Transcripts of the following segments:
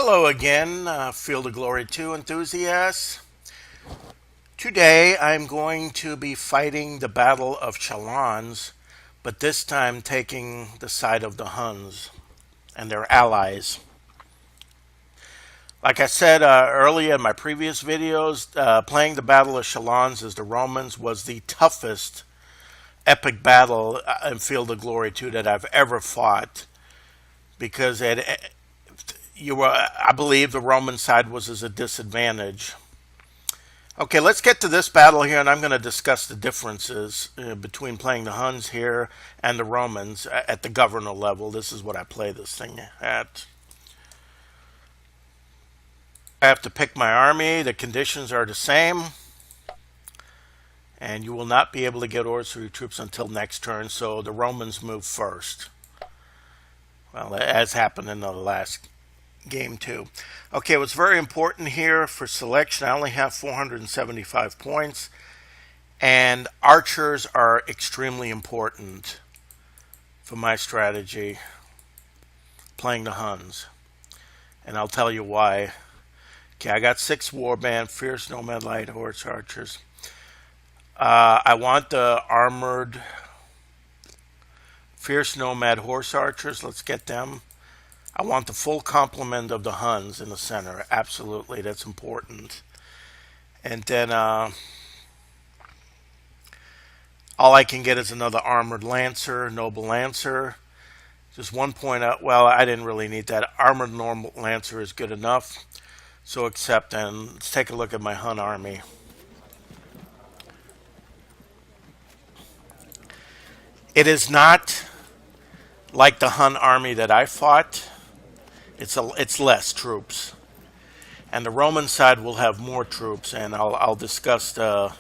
Hello again, Field of Glory 2 enthusiasts. Today I'm going to be fighting the Battle of Chalons, but this time taking the side of the Huns and their allies. Like I said earlier in my previous videos, playing the Battle of Chalons as the Romans was the toughest epic battle in Field of Glory 2 that I've ever fought, because I believe the Roman side was at a disadvantage. Okay, let's get to this battle here, and I'm going to discuss the differences between playing the Huns here and the Romans at the governor level. This is what I play this thing at. I have to pick my army. The conditions are the same. And you will not be able to get orders for your troops until next turn, so the Romans move first. Well, as happened in the last game too. Okay, what's very important here for selection, I only have 475 points, and archers are extremely important for my strategy playing the Huns, and I'll tell you why. Okay, I got 6 warband, fierce nomad light horse archers. I want the armored fierce nomad horse archers. Let's get them. I want the full complement of the Huns in the center. Absolutely, that's important. And then all I can get is another armored lancer, noble lancer. Just 1 point out. Well, I didn't really need that. Armored normal lancer is good enough. So accept, and let's take a look at my Hun army. It is not like the Hun army that I fought. It's less troops, and the Roman side will have more troops, and I'll discuss the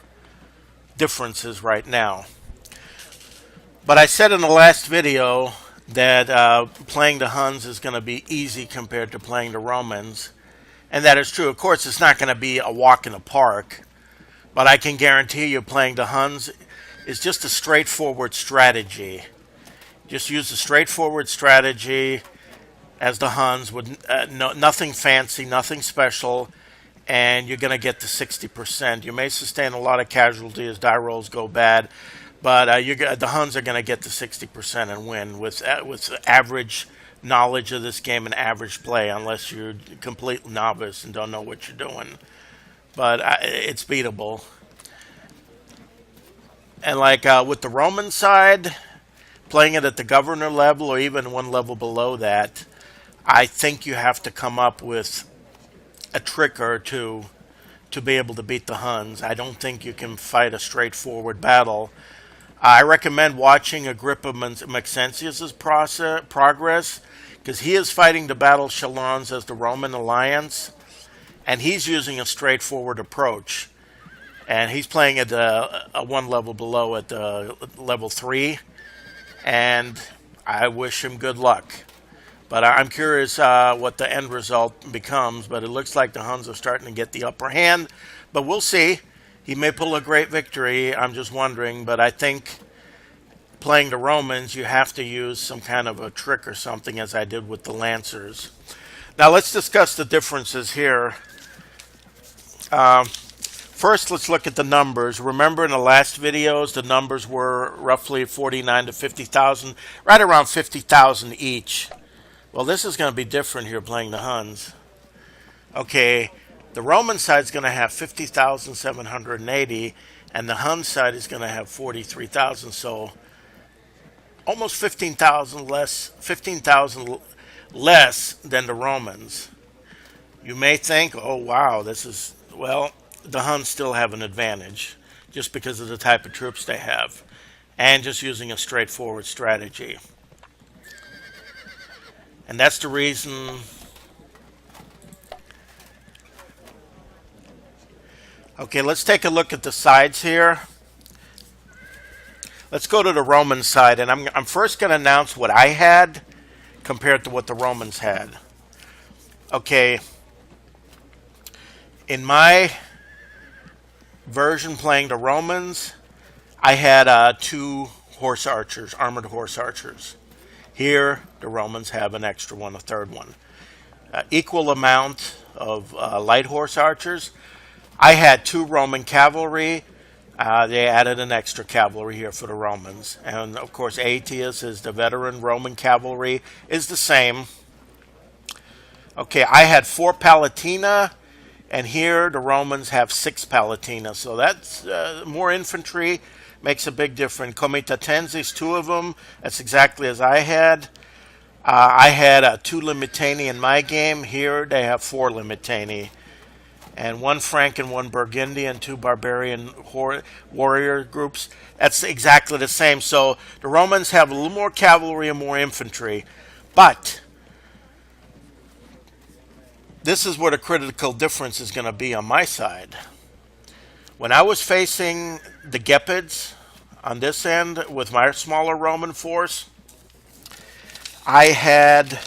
differences right now. But I said in the last video that playing the Huns is going to be easy compared to playing the Romans, and that is true. Of course, it's not going to be a walk in the park, but I can guarantee you playing the Huns is just a straightforward strategy. Just use a straightforward strategy as the Huns with nothing fancy, nothing special, and you're going to get to 60%. You may sustain a lot of casualties as die rolls go bad, but the Huns are going to get to 60% and win with average knowledge of this game and average play, unless you're a complete novice and don't know what you're doing. But it's beatable. And like with the Roman side, playing it at the governor level or even one level below that, I think you have to come up with a trick or two to be able to beat the Huns. I don't think you can fight a straightforward battle. I recommend watching Agrippa Maxentius's progress, because he is fighting the Battle of Chalons as the Roman alliance, and he's using a straightforward approach. And he's playing at a one level below at level 3, and I wish him good luck. But I'm curious what the end result becomes, but it looks like the Huns are starting to get the upper hand, but we'll see. He may pull a great victory, I'm just wondering, but I think playing the Romans, you have to use some kind of a trick or something, as I did with the Lancers. Now let's discuss the differences here. First, let's look at the numbers. Remember in the last videos, the numbers were roughly 49 to 50,000, right around 50,000 each. Well, this is going to be different here playing the Huns. Okay, the Roman side is going to have 50,780, and the Hun side is going to have 43,000, so almost 15,000 less than the Romans. You may think, oh wow, this is, well, the Huns still have an advantage just because of the type of troops they have and just using a straightforward strategy. And that's the reason okay, let's take a look at the sides here. Let's go to the Roman side, and I'm first going to announce what I had compared to what the Romans had. Okay, in my version playing the Romans, I had 2 horse archers, armored horse archers. Here, the Romans have an extra one, a third one. equal amount of light horse archers. I had 2 Roman cavalry. They added an extra cavalry here for the Romans. And of course, Aetius is the veteran. Roman cavalry is the same. Okay, I had 4 Palatina, and here the Romans have 6 Palatina. So that's more infantry, makes a big difference. Comitatenses, 2 of them. That's exactly as I had. I had 2 Limitani in my game. Here they have 4 Limitani. And 1 Frank and 1 Burgundian, 2 barbarian warrior groups. That's exactly the same. So the Romans have a little more cavalry and more infantry. But this is where the critical difference is going to be on my side. When I was facing the Gepids on this end with my smaller Roman force, I had...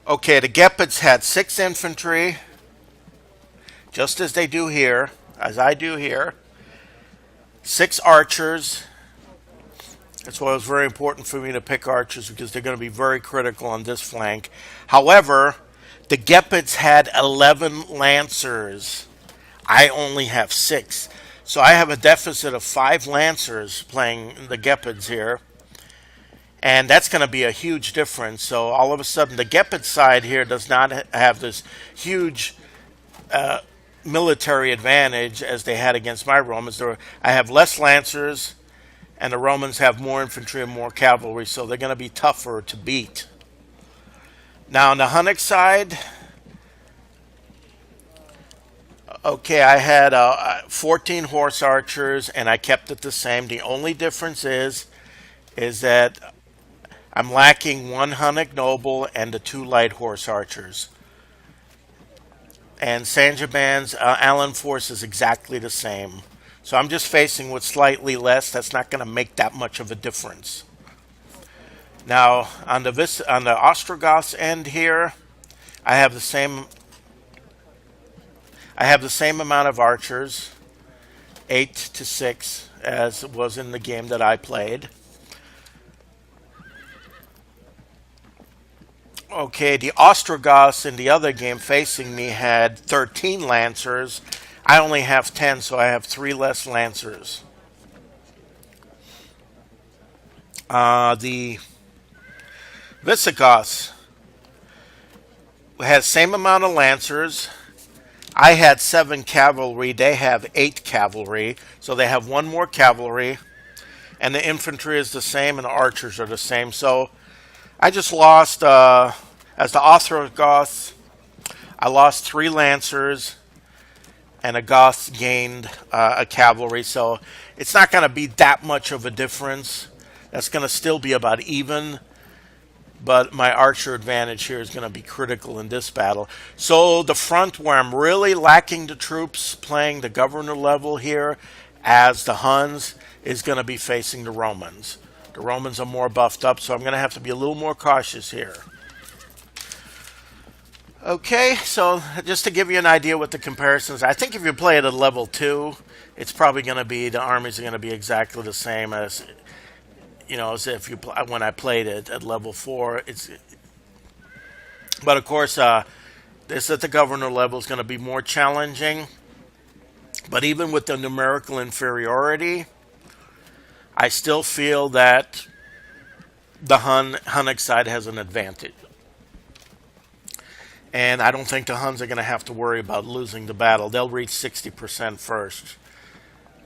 Okay, the Gepids had 6 infantry, just as they do here, as I do here. 6 archers. That's why it was very important for me to pick archers, because they're going to be very critical on this flank. However, the Gepids had 11 lancers. I only have 6. So I have a deficit of 5 lancers playing the Gepids here. And that's going to be a huge difference. So all of a sudden, the Gepid side here does not have this huge military advantage as they had against my Romans. I have less lancers, and the Romans have more infantry and more cavalry, so they're going to be tougher to beat. Now, on the Hunnic side, okay, I had 14 horse archers, and I kept it the same. The only difference is that I'm lacking 1 Hunnic noble and the 2 light horse archers. And Sanjaban's Allen force is exactly the same. So I'm just facing with slightly less. That's not going to make that much of a difference. Now, on the Ostrogoths end here, I have the same amount of archers, 8 to 6, as was in the game that I played. Okay, the Ostrogoths in the other game facing me had 13 lancers. I only have 10, so I have 3 less lancers. The Visigoths had the same amount of lancers. I had 7 cavalry. They have 8 cavalry, so they have 1 more cavalry. And the infantry is the same, and the archers are the same. So I just lost, as the Ostrogoths, I lost 3 lancers, and the Goths gained a cavalry. So it's not going to be that much of a difference. That's going to still be about even. But my archer advantage here is going to be critical in this battle. So the front where I'm really lacking the troops playing the governor level here as the Huns is going to be facing the Romans. The Romans are more buffed up, so I'm going to have to be a little more cautious here. Okay, so just to give you an idea what the comparisons, I think if you play it at level 2, it's probably going to be, the armies are going to be exactly the same as, as if you when I played it at level 4. But of course, this at the governor level is going to be more challenging. But even with the numerical inferiority, I still feel that the Hunnic side has an advantage. And I don't think the Huns are going to have to worry about losing the battle. They'll reach 60% first,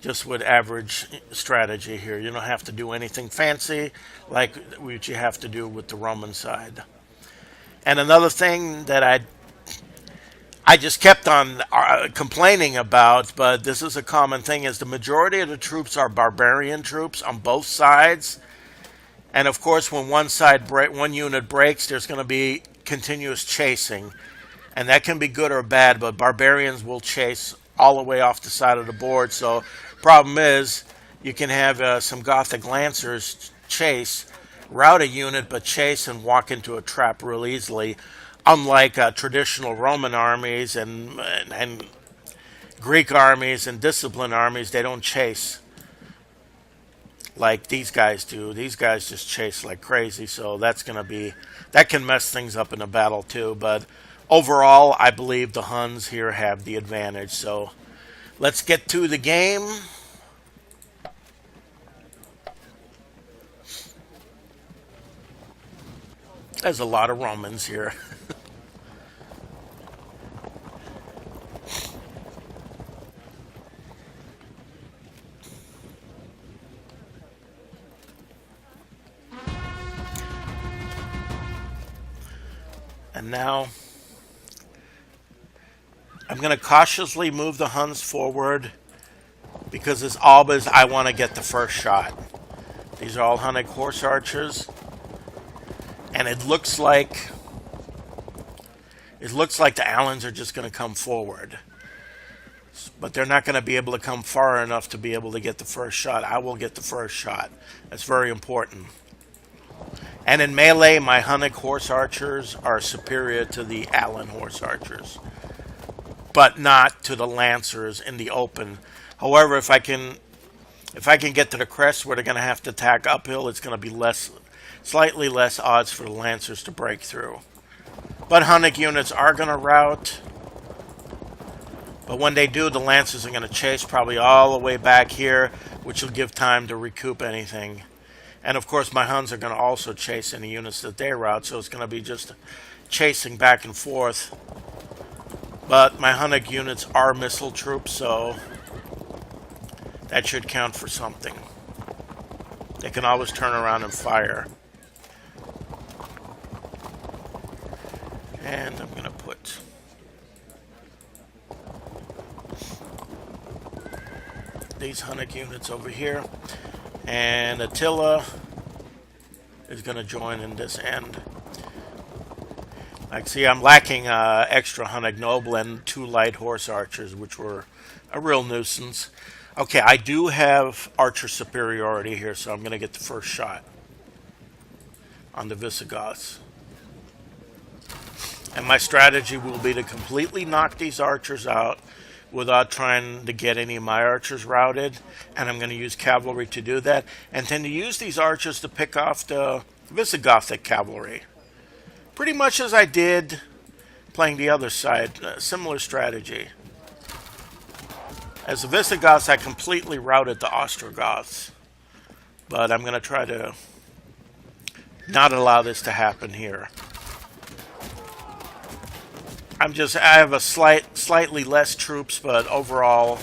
just with average strategy here. You don't have to do anything fancy like what you have to do with the Roman side. And another thing that I just kept on complaining about, but this is a common thing, is the majority of the troops are barbarian troops on both sides. And of course, when one unit breaks, there's going to be continuous chasing. And that can be good or bad, but barbarians will chase all the way off the side of the board. So problem is, you can have some Gothic Lancers chase, rout a unit, but chase and walk into a trap real easily. Unlike traditional Roman armies and Greek armies and disciplined armies, they don't chase like these guys do. These guys just chase like crazy, so that can mess things up in a battle too. But overall, I believe the Huns here have the advantage. So let's get to the game. There's a lot of Romans here. And now I'm going to cautiously move the Huns forward because as Albas, I want to get the first shot. These are all Hunnic horse archers. And it looks like the Alans are just going to come forward. But they're not going to be able to come far enough to be able to get the first shot. I will get the first shot. That's very important. And in melee, my Hunnic horse archers are superior to the Alan horse archers, but not to the lancers in the open. However, if I can get to the crest where they're going to have to attack uphill, it's going to be slightly less odds for the lancers to break through. But Hunnic units are going to rout. But when they do, the lancers are going to chase probably all the way back here, which will give time to recoup anything. And of course, my Huns are going to also chase any units that they rout, so it's going to be just chasing back and forth. But my Hunnic units are missile troops, so that should count for something. They can always turn around and fire. And I'm going to put these Hunnic units over here. And Attila is going to join in this end. Like, see, I'm lacking extra Hunnic noble and 2 light horse archers, which were a real nuisance. Okay, I do have archer superiority here, so I'm going to get the first shot on the Visigoths. And my strategy will be to completely knock these archers out without trying to get any of my archers routed. And I'm going to use cavalry to do that. And then to use these archers to pick off the Visigothic cavalry. Pretty much as I did playing the other side. Similar strategy. As the Visigoths, I completely routed the Ostrogoths. But I'm going to try to not allow this to happen here. I have a slightly less troops, but overall,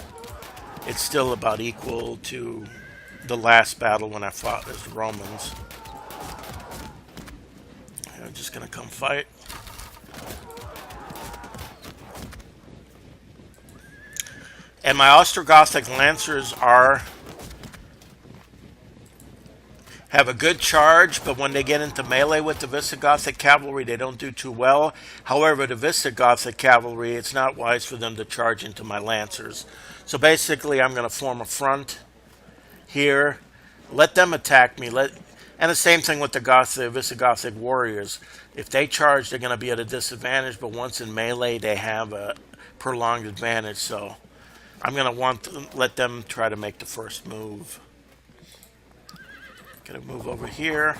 it's still about equal to the last battle when I fought as Romans. I'm just going to come fight. And my Ostrogothic Lancers have a good charge, but when they get into melee with the Visigothic cavalry, they don't do too well. However, the Visigothic cavalry, it's not wise for them to charge into my Lancers. So basically, I'm going to form a front here, let them attack me, and the same thing with the Visigothic warriors. If they charge, they're going to be at a disadvantage, but once in melee, they have a prolonged advantage. So I'm going to want to let them try to make the first move. Gonna move over here.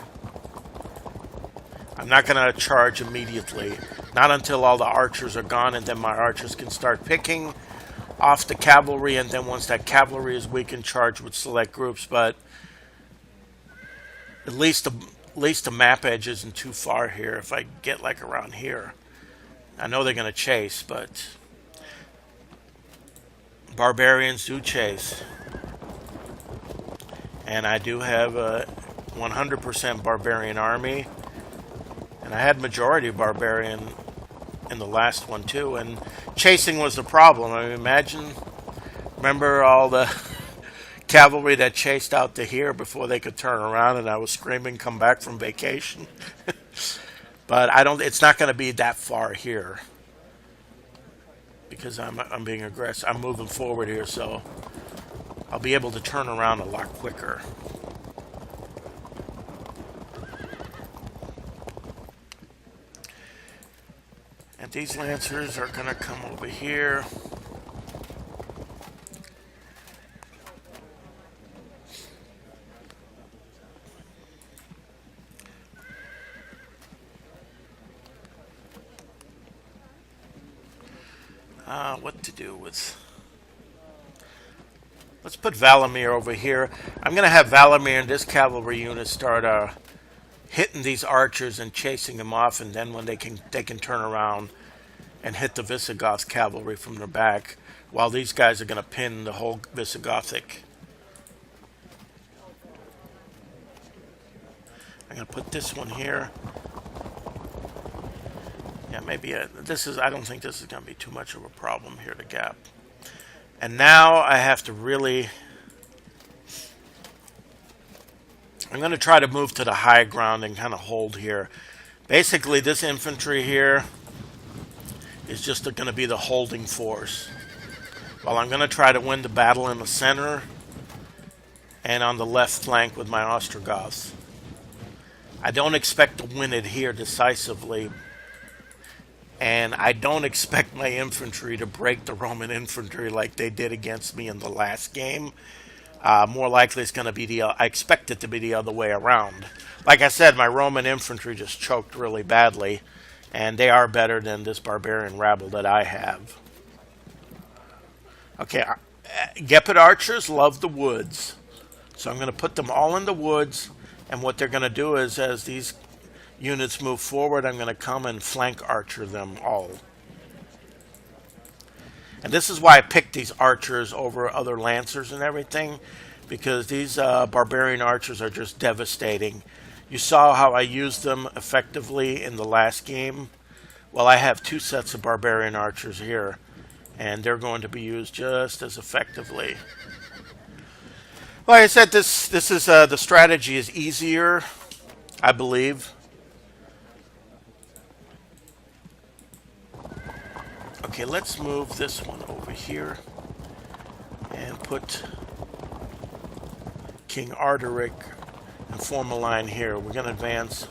I'm not gonna charge immediately. Not until all the archers are gone, and then my archers can start picking off the cavalry, and then once that cavalry is weakened, charge with select groups. But at least the map edge isn't too far here. If I get like around here, I know they're gonna chase, but barbarians do chase. And I do have a 100% barbarian army. And I had majority barbarian in the last one too. And chasing was the problem. I mean, remember all the cavalry that chased out to here before they could turn around, and I was screaming, come back from vacation. But it's not going to be that far here. Because I'm being aggressive. I'm moving forward here, so I'll be able to turn around a lot quicker. And these Lancers are going to come over here. What to do with... Let's put Valamir over here. I'm going to have Valamir and this cavalry unit start hitting these archers and chasing them off, and then when they can turn around and hit the Visigoth cavalry from their back, while these guys are going to pin the whole Visigothic. I'm going to put this one here. Yeah, maybe this is. I don't think this is going to be too much of a problem here, the gap. And now I have to really... I'm going to try to move to the high ground and kind of hold here. Basically, this infantry here is just going to be the holding force. While I'm going to try to win the battle in the center and on the left flank with my Ostrogoths. I don't expect to win it here decisively. And I don't expect my infantry to break the Roman infantry like they did against me in the last game. More likely it's going to be I expect it to be the other way around. Like I said, my Roman infantry just choked really badly. And they are better than this barbarian rabble that I have. Okay, Gepid archers love the woods. So I'm going to put them all in the woods. And what they're going to do is, as these units move forward, I'm going to come and flank archer them all. And this is why I picked these archers over other lancers and everything, because these barbarian archers are just devastating. You saw how I used them effectively in the last game. Well, I have 2 sets of barbarian archers here, and they're going to be used just as effectively. Like I said, this is the strategy is easier, I believe. Okay, let's move this one over here and put King Arderic and form a line here. We're going to advance.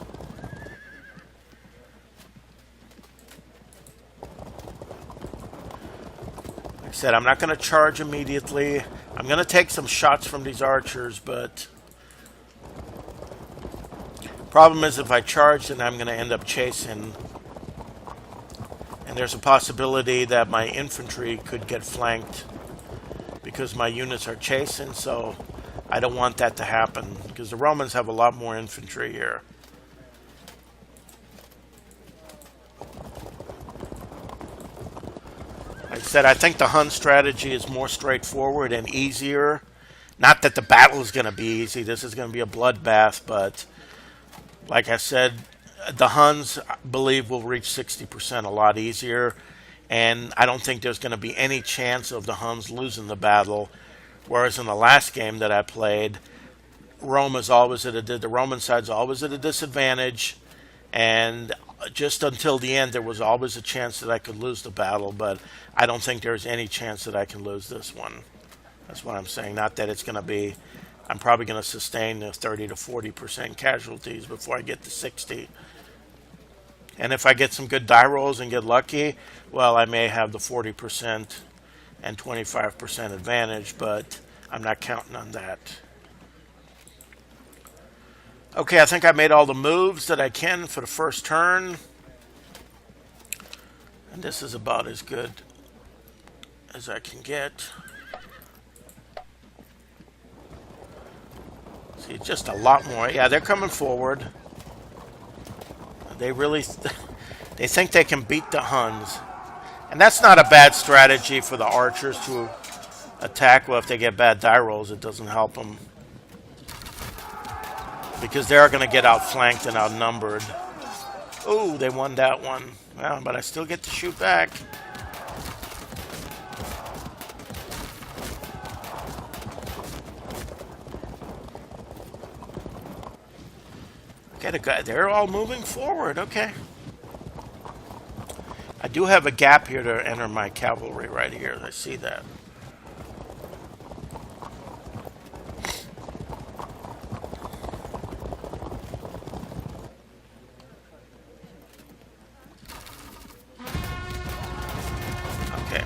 Like I said, I'm not going to charge immediately. I'm going to take some shots from these archers, but problem is if I charge, then I'm going to end up chasing. And there's a possibility that my infantry could get flanked because my units are chasing, so I don't want that to happen because the Romans have a lot more infantry here. Like I said, I think the Hun strategy is more straightforward and easier. Not that the battle is going to be easy. This is going to be a bloodbath, but like I said, the Huns, I believe, will reach 60% a lot easier, and I don't think there's going to be any chance of the Huns losing the battle. Whereas in the last game that I played, Rome is always at the Roman side's always at a disadvantage, and just until the end, there was always a chance that I could lose the battle. But I don't think there's any chance that I can lose this one. That's what I'm saying. Not that it's going to be. I'm probably going to sustain the 30 to 40% casualties before I get to 60. And if I get some good die rolls and get lucky, well, I may have the 40% and 25% advantage, but I'm not counting on that. Okay, I think I made all the moves that I can for the first turn. And this is about as good as I can get. See, just a lot more. Yeah, they're coming forward. They really, they think they can beat the Huns. And that's not a bad strategy for the archers to attack. Well, if they get bad die rolls, it doesn't help them. Because they're going to get outflanked and outnumbered. Oh, they won that one. Well, but I still get to shoot back. Okay, they're all moving forward. Okay. I do have a gap here to enter my cavalry right here. I see that. Okay.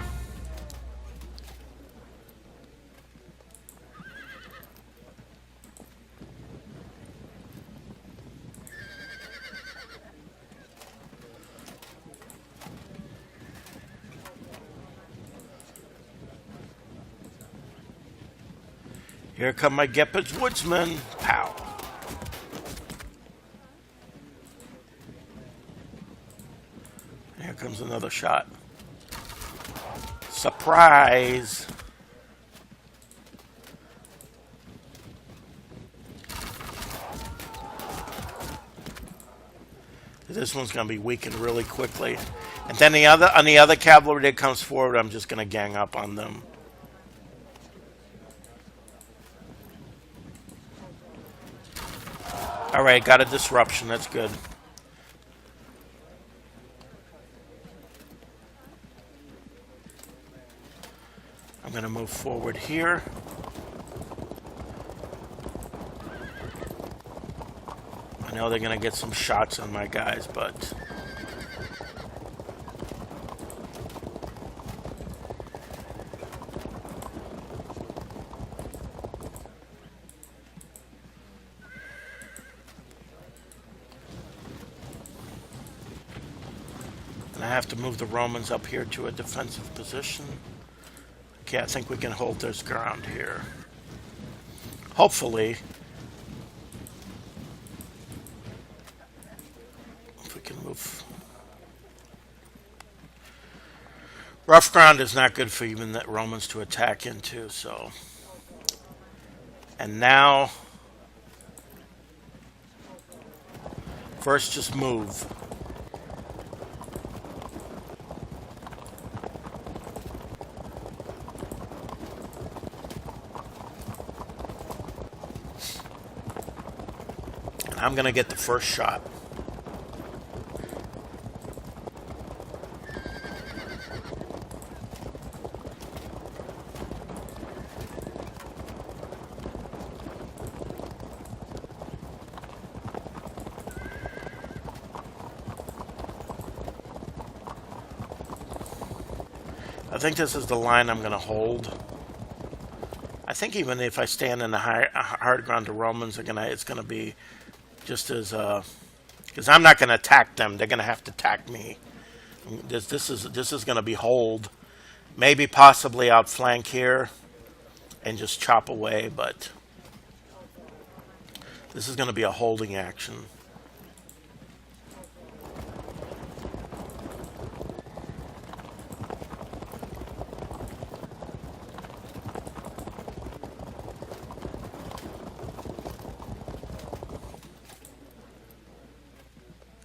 Here come my Gepard's woodsmen. Pow. Here comes another shot. Surprise! This one's going to be weakened really quickly. And then on the other cavalry that comes forward, I'm just going to gang up on them. Alright, got a disruption. That's good. I'm going to move forward here. I know they're going to get some shots on my guys, but... and I have to move the Romans up here to a defensive position. Okay, I think we can hold this ground here. Hopefully. If we can move. Rough ground is not good for even the Romans to attack into, so. And now, first just move. I'm going to get the first shot. I think this is the line I'm going to hold. I think even if I stand in the hard ground, the Romans are it's going to be just as because I'm not going to attack them. They're going to have to attack me. This is going to be hold, maybe possibly outflank here and just chop away, but this is going to be a holding action.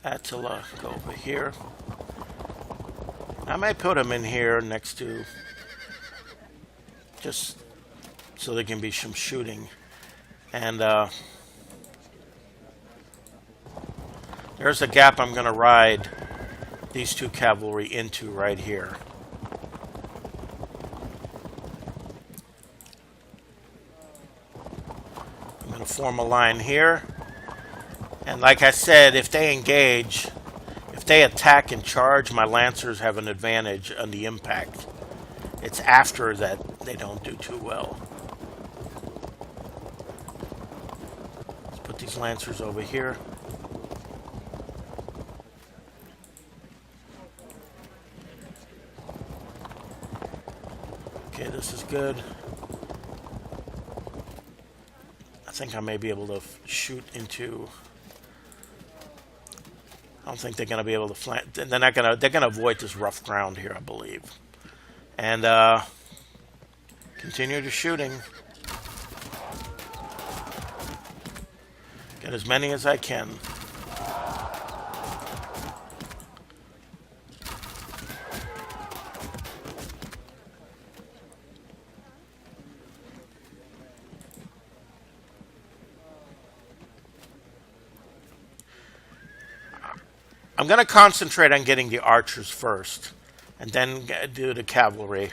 Attila, go over here. I might put him in here next to, just so there can be some shooting. And there's a gap I'm going to ride these two cavalry into right here. I'm going to form a line here. And like I said, if they engage, if they attack and charge, my Lancers have an advantage on the impact. It's after that they don't do too well. Let's put these Lancers over here. Okay, this is good. I think I may be able to shoot into... I don't think they're going to be able to flank. They're not going to. They're going to avoid this rough ground here, I believe. And continue the shooting. Get as many as I can. I'm going to concentrate on getting the archers first, and then do the cavalry.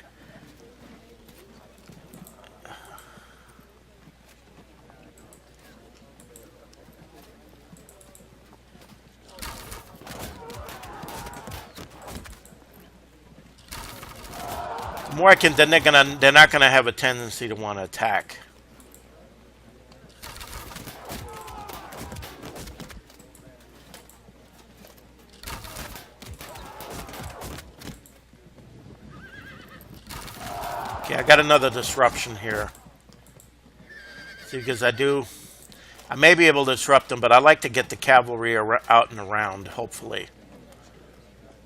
The more I can, then they're not gonna have a tendency to want to attack. Okay, I got another disruption here. See, because I may be able to disrupt them, but I like to get the cavalry out and around, hopefully.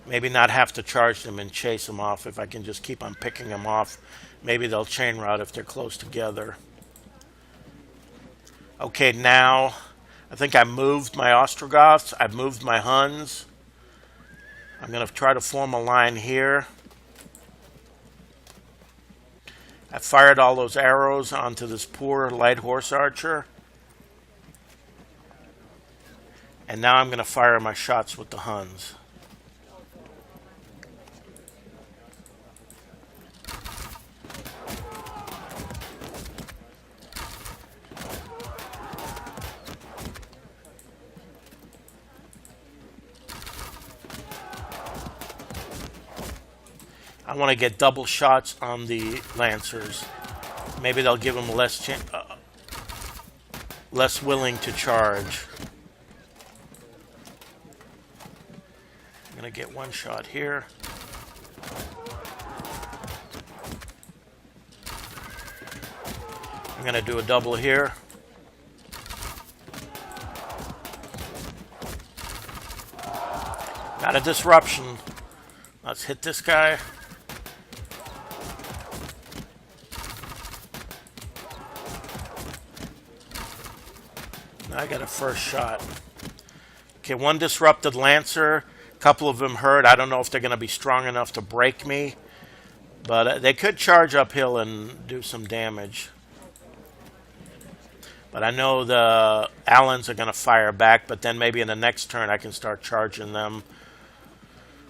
Maybe not have to charge them and chase them off if I can just keep on picking them off. Maybe they'll chain route if they're close together. Okay, now I think I moved my Ostrogoths. I've moved my Huns. I'm going to try to form a line here. I fired all those arrows onto this poor light horse archer. And now I'm going to fire my shots with the Huns. I want to get double shots on the Lancers. Maybe they'll give them less willing to charge. I'm going to get one shot here. I'm going to do a double here. Got a disruption. Let's hit this guy. I got a first shot. Okay, one disrupted Lancer. A couple of them hurt. I don't know if they're going to be strong enough to break me. But they could charge uphill and do some damage. But I know the Allens are going to fire back. But then maybe in the next turn I can start charging them.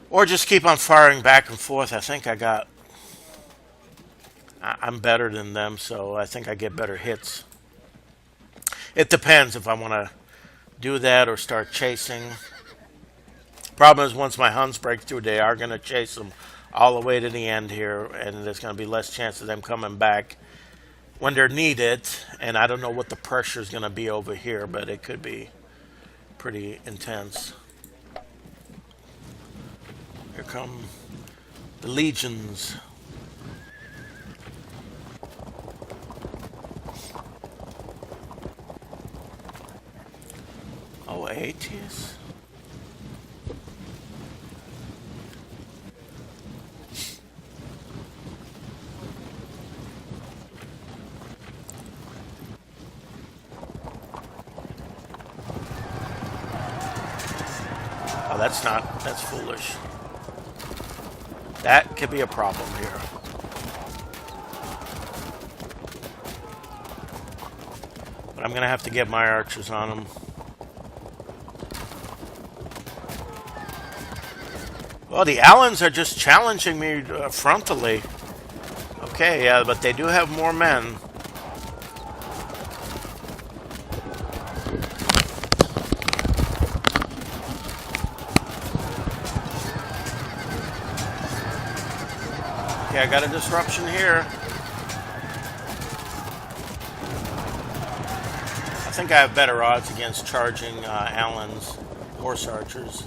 Or just keep on firing back and forth. I think I'm better than them. So I think I get better hits. It depends if I want to do that or start chasing. Problem is, once my Huns break through, they are going to chase them all the way to the end here, and there's going to be less chance of them coming back when they're needed. And I don't know what the pressure is going to be over here, but it could be pretty intense. Here come the legions. Oh, Aetius. Oh, that's foolish. That could be a problem here. But I'm going to have to get my archers on them. Well, the Allens are just challenging me frontally. Okay, yeah, but they do have more men. Okay, I got a disruption here. I think I have better odds against charging Allens horse archers.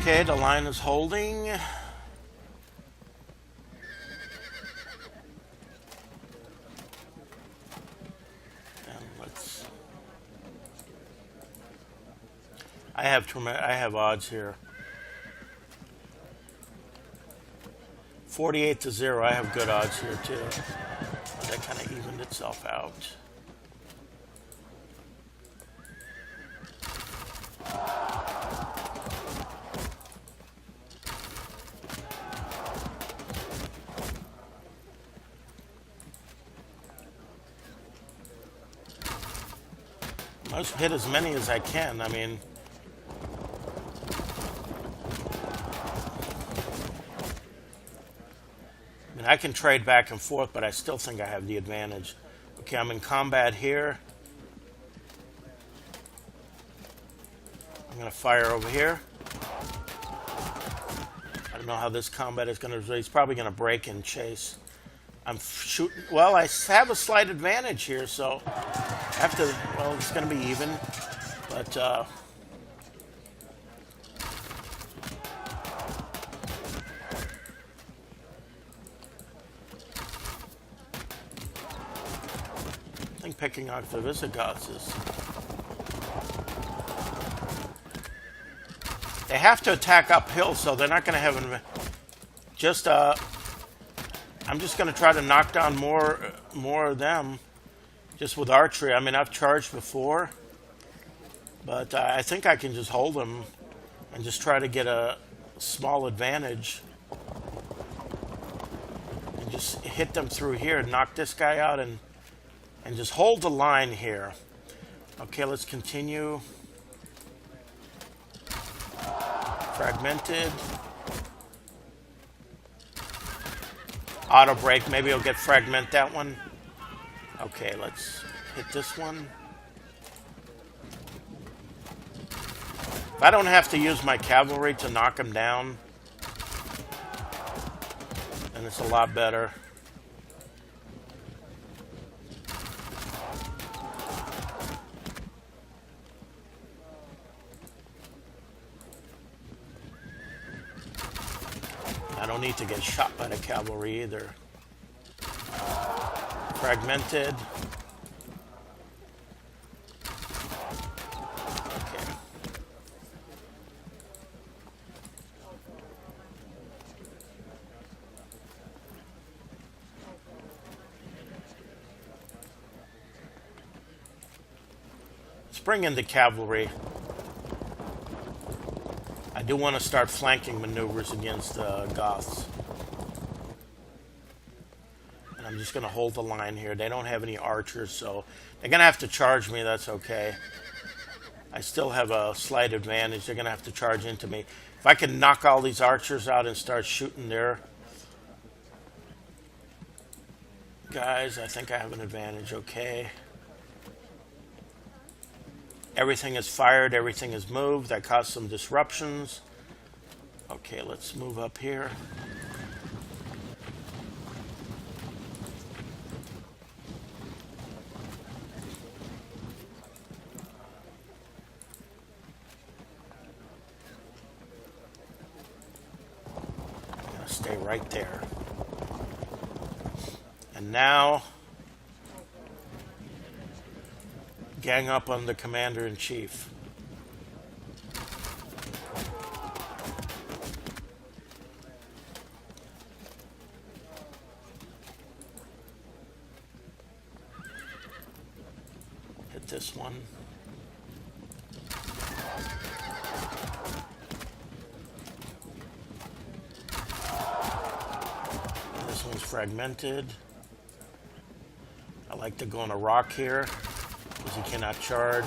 Okay, the line is holding. And I have odds here. 48-0. I have good odds here too. But that kind of evened itself out. I just hit as many as I can. I mean, I can trade back and forth, but I still think I have the advantage. Okay, I'm in combat here. I'm going to fire over here. I don't know how this combat is going to... He's probably going to break and chase. I'm shooting... Well, I have a slight advantage here, so... I have to... Well, it's going to be even. But, I think picking out the Visigoths is... They have to attack uphill, so they're not going to have an... Just, I'm just going to try to knock down more of them, just with archery. I mean, I've charged before, but I think I can just hold them and just try to get a small advantage. And just hit them through here, knock this guy out, and just hold the line here. Okay, let's continue. Fragmented. Auto break. Maybe I'll get fragment that one. Okay, let's hit this one. If I don't have to use my cavalry to knock him down, then it's a lot better. I don't need to get shot by the cavalry either. Fragmented. Okay. Let's bring in the cavalry. I do want to start flanking maneuvers against the Goths. And I'm just going to hold the line here. They don't have any archers, so they're going to have to charge me. That's okay. I still have a slight advantage. They're going to have to charge into me. If I can knock all these archers out and start shooting their guys, I think I have an advantage. Okay. Everything is fired, everything is moved. That caused some disruptions. Okay, let's move up here. I'm going to stay right there. And now... gang up on the commander-in-chief. Hit this one. This one's fragmented. I like to go on a rock here, because he cannot charge.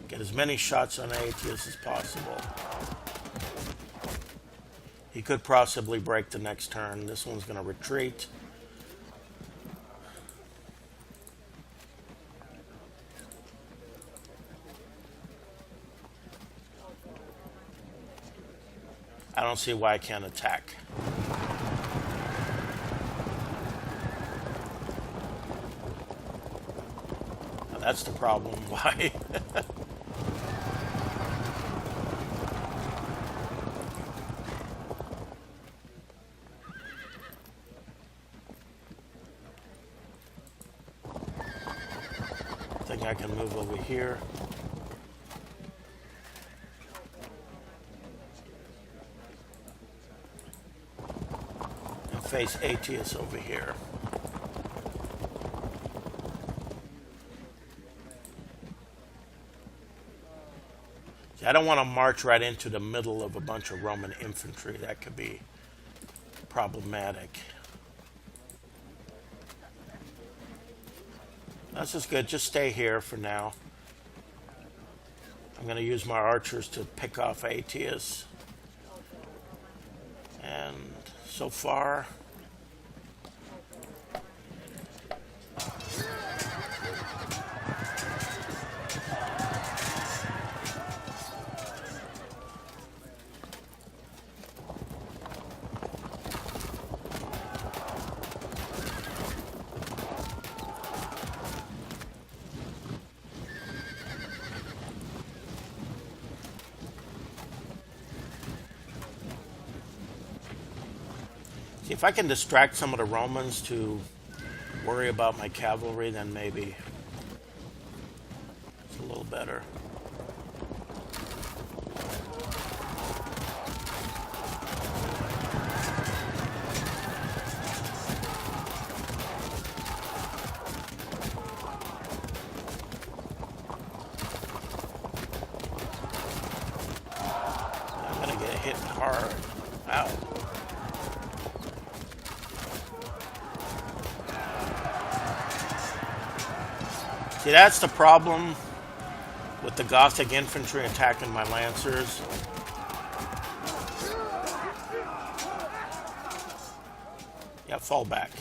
Get as many shots on Aetius as possible. He could possibly break the next turn. This one's going to retreat. I don't see why I can't attack. Now that's the problem. Why? I think I can move over here. Face Aetius over here. See, I don't want to march right into the middle of a bunch of Roman infantry. That could be problematic. This is good. Just stay here for now. I'm going to use my archers to pick off Aetius. And so far, See, if I can distract some of the Romans to worry about my cavalry, then maybe it's a little better. I'm gonna get hit hard. Ow. See, that's the problem with the Gothic infantry attacking my lancers. Yeah, fall back.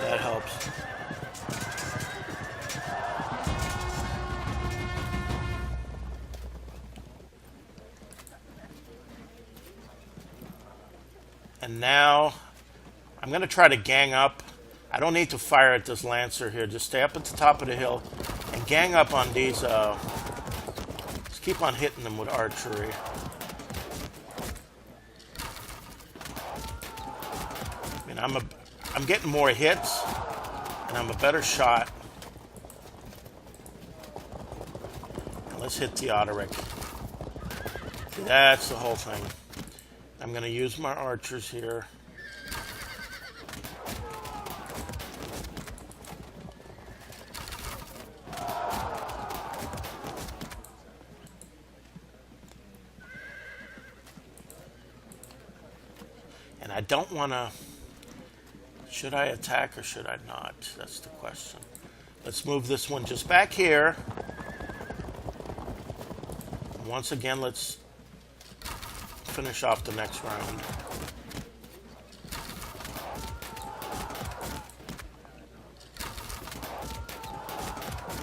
That helps. And now I'm going to try to gang up. I don't need to fire at this lancer here. Just stay up at the top of the hill and gang up on these. Just keep on hitting them with archery. I mean, I'm getting more hits, and I'm a better shot. And let's hit Theodoric. See, that's the whole thing. I'm going to use my archers here. And I don't want to... Should I attack or should I not? That's the question. Let's move this one just back here. And once again, let's finish off the next round.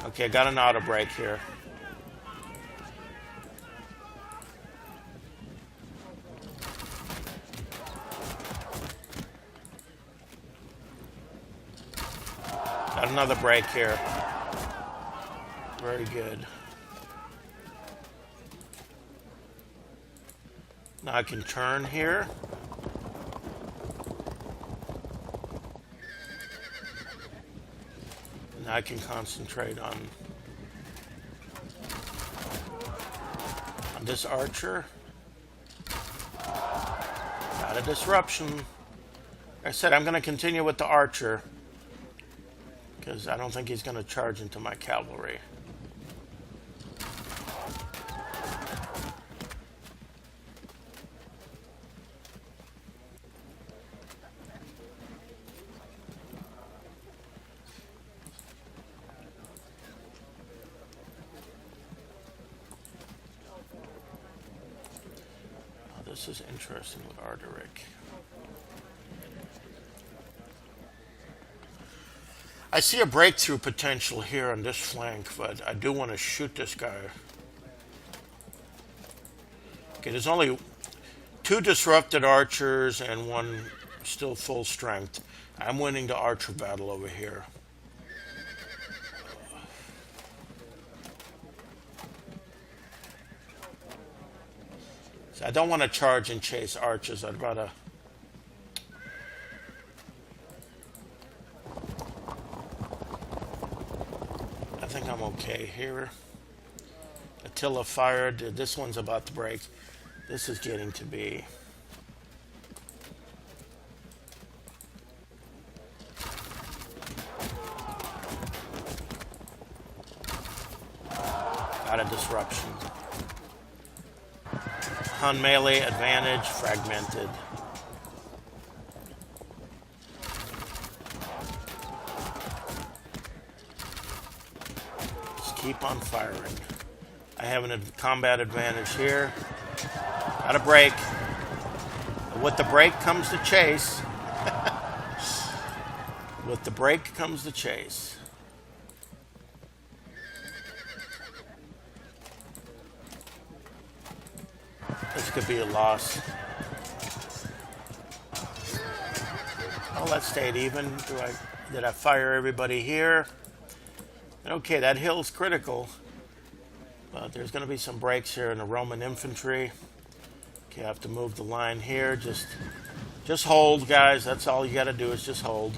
Okay, got an auto break here. Got another break here. Very good. Now I can turn here. Now I can concentrate on this archer. Got a disruption. Like I said, I'm going to continue with the archer because I don't think he's going to charge into my cavalry. This is interesting with Arderic. I see a breakthrough potential here on this flank, but I do want to shoot this guy. Okay, there's only 2 disrupted archers and 1 still full strength. I'm winning the archer battle over here. I don't want to charge and chase archers. I'd rather... I think I'm okay here. Attila fired. This one's about to break. This is getting to be... Got a disruption. Hun melee advantage, fragmented. Just keep on firing. I have a combat advantage here. Got a break. With the break comes the chase. With the break comes the chase. This could be a loss. Oh, that stayed even. Did I fire everybody here? Okay, that hill's critical. But there's going to be some breaks here in the Roman infantry. Okay, I have to move the line here. Just hold, guys. That's all you got to do is just hold.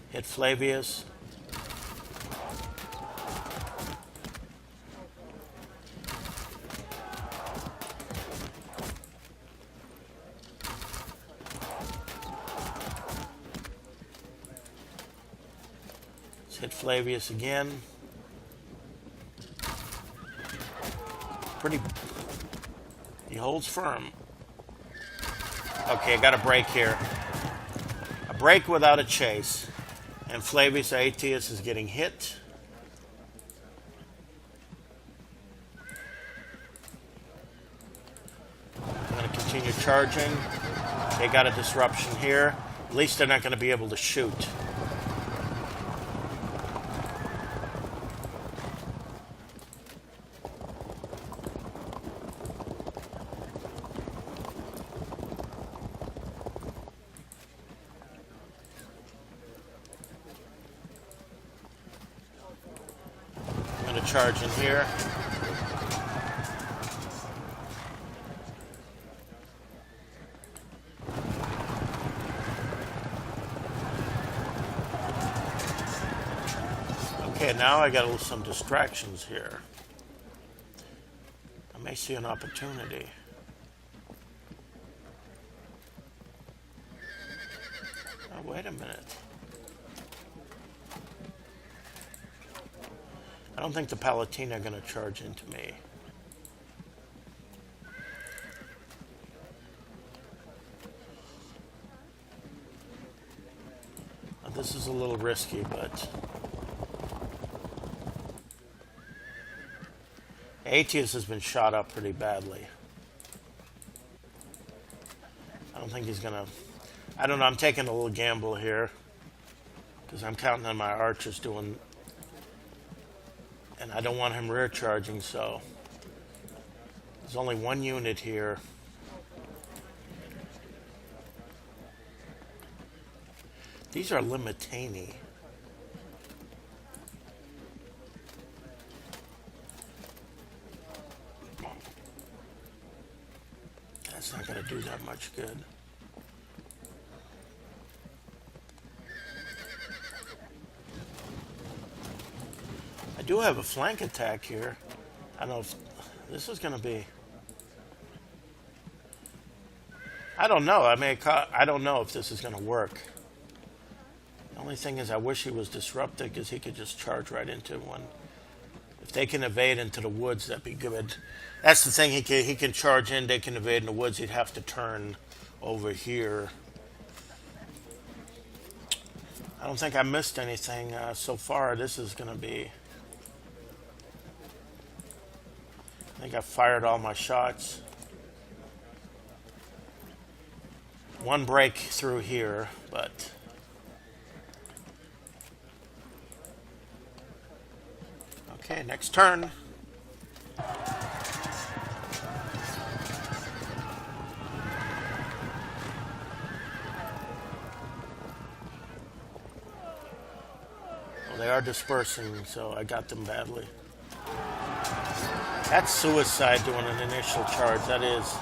Hit Flavius. Let's hit Flavius again. He holds firm. Okay, I got a break here. A break without a chase. And Flavius Aetius is getting hit. I'm going to continue charging. They got a disruption here. At least they're not going to be able to shoot. Charge in here. Okay, now I got some distractions here. I may see an opportunity. Oh, wait a minute. I don't think the Palatine are going to charge into me. Now, this is a little risky, but Aetius has been shot up pretty badly. I don't think he's going to... I don't know, I'm taking a little gamble here because I'm counting on my archers doing... And I don't want him rear charging, so there's only one unit here. These are Limitani. That's not going to do that much good. I do have a flank attack here. I don't know if this is going to be... I don't know. I don't know if this is going to work. The only thing is I wish he was disrupted because he could just charge right into one. If they can evade into the woods, that'd be good. That's the thing. He can charge in. They can evade in the woods. He'd have to turn over here. I don't think I missed anything so far. This is going to be... I think I fired all my shots. One break through here, but... Okay, next turn. Well, they are dispersing, so I got them badly. That's suicide doing an initial charge, that is.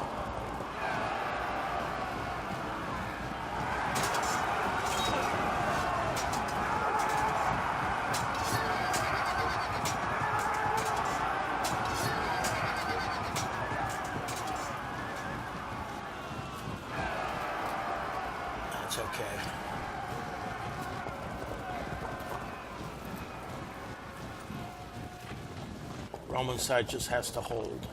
That's okay. Roman side just has to hold.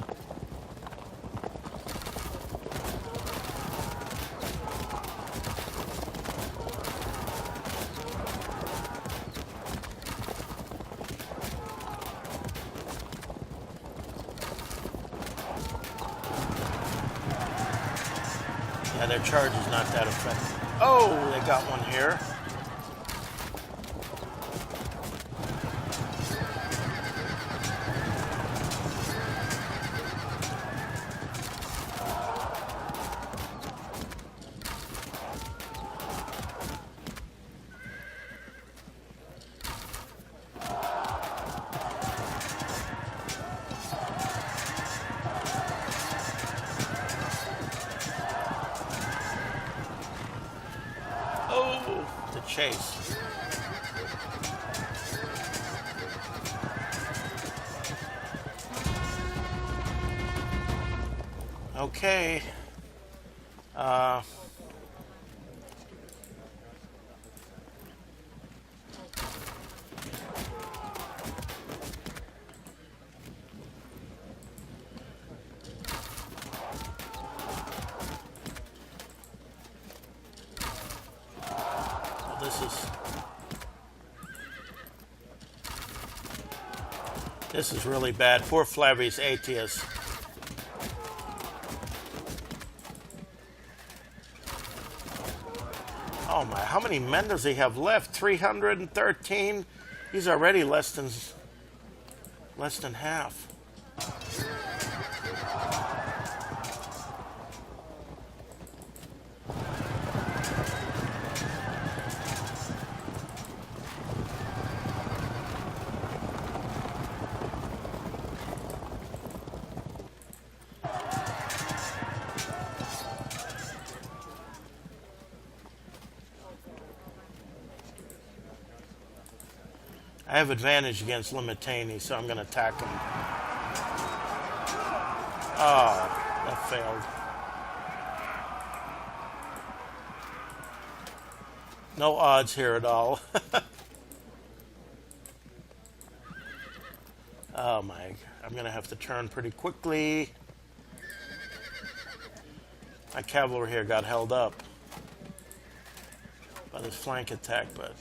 Yeah, their charge is not that effective. Oh, they got one here. Oh, the chase. Okay. This is really bad. Poor Flavius Aetius. Oh my, how many men does he have left? 313? He's already less than half. I have advantage against Limitani, so I'm going to attack him. Oh, that failed. No odds here at all. Oh my, I'm going to have to turn pretty quickly. My cavalry here got held up by this flank attack, but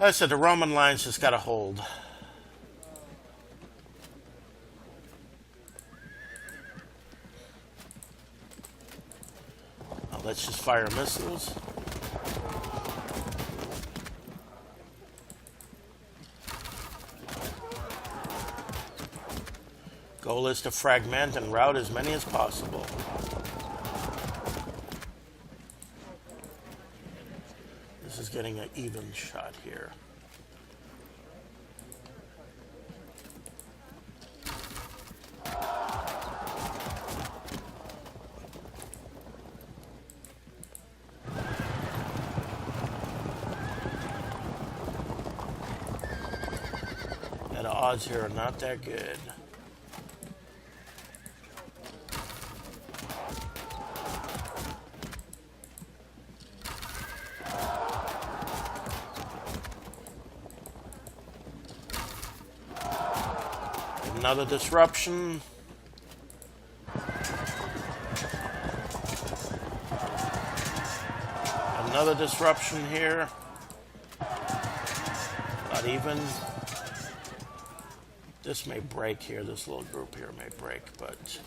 like I said, the Roman lines just got to hold. Now let's just fire missiles. Goal is to fragment and rout as many as possible. This is getting an even shot here. And the odds here are not that good. Another disruption. Another disruption here. Not even. This may break here. This little group here may break, but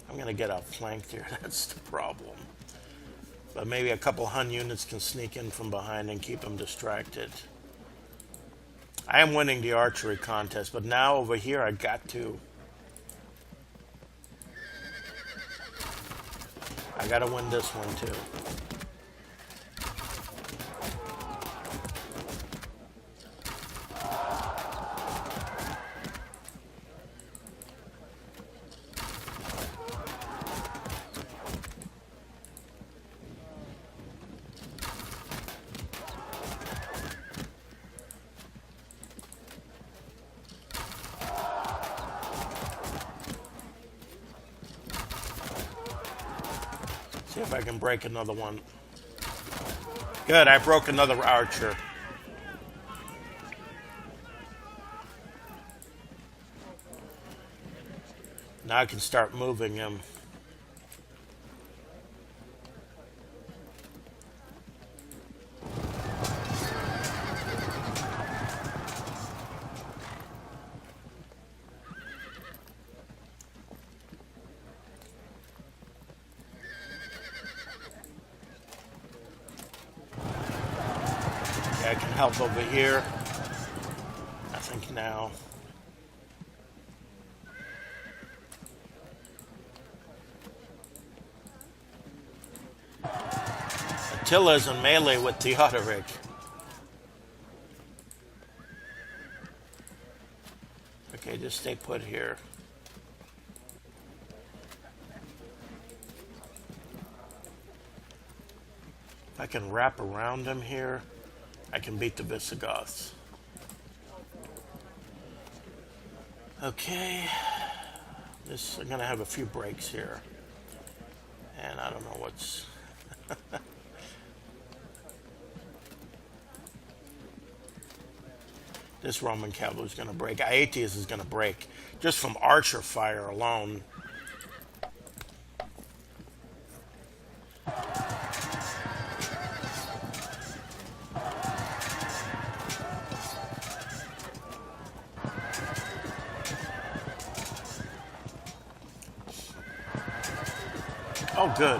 I'm going to get outflanked here. That's the problem. But maybe a couple Hun units can sneak in from behind and keep them distracted. I am winning the archery contest, but now over here I got to win this one too. See if I can break another one. Good, I broke another archer. Now I can start moving him. Okay, I can help over here. I think now. Attila's in melee with Theodoric. Okay, just stay put here. If I can wrap around him here, I can beat the Visigoths. Okay. I'm going to have a few breaks here. And I don't know what's... This Roman cavalry is going to break. Aetius is going to break just from archer fire alone. Oh, good.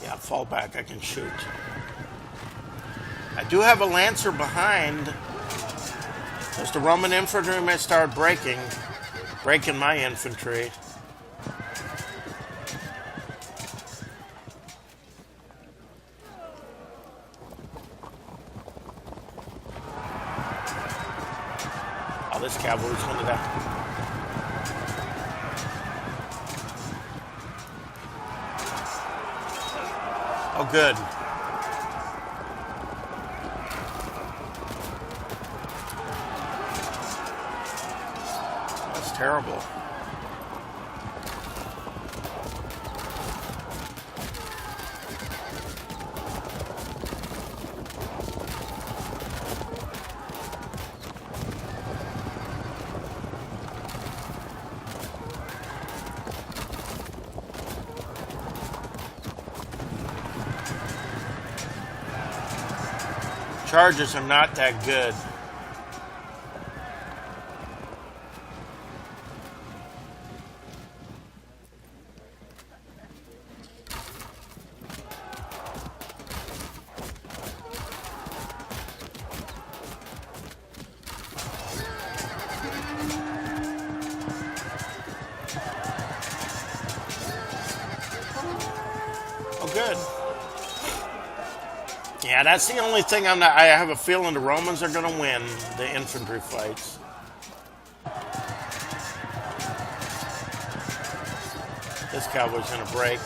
Yeah, fall back. I can shoot. I do have a lancer behind. As the Roman infantry may start breaking my infantry. Oh, this cavalry's going to die. Oh, good. That's terrible. Charges are not that good. Oh, good. Yeah, that's the only thing I have a feeling the Romans are going to win the infantry fights. This cavalry's going to break.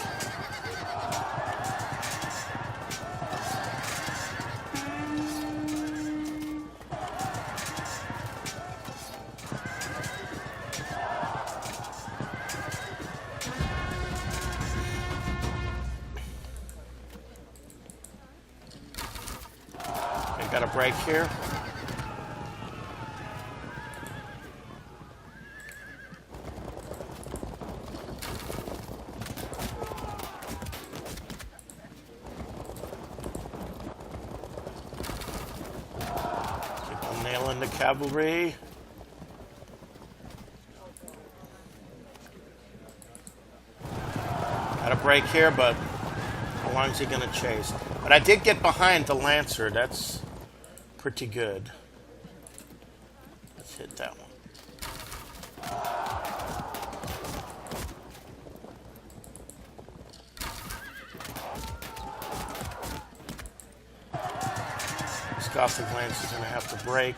Got a break here. Keep on nailing the cavalry. Got a break here, but how long is he going to chase? But I did get behind the lancer. That's pretty good. Let's hit that one. This Gothic lance is going to have to break.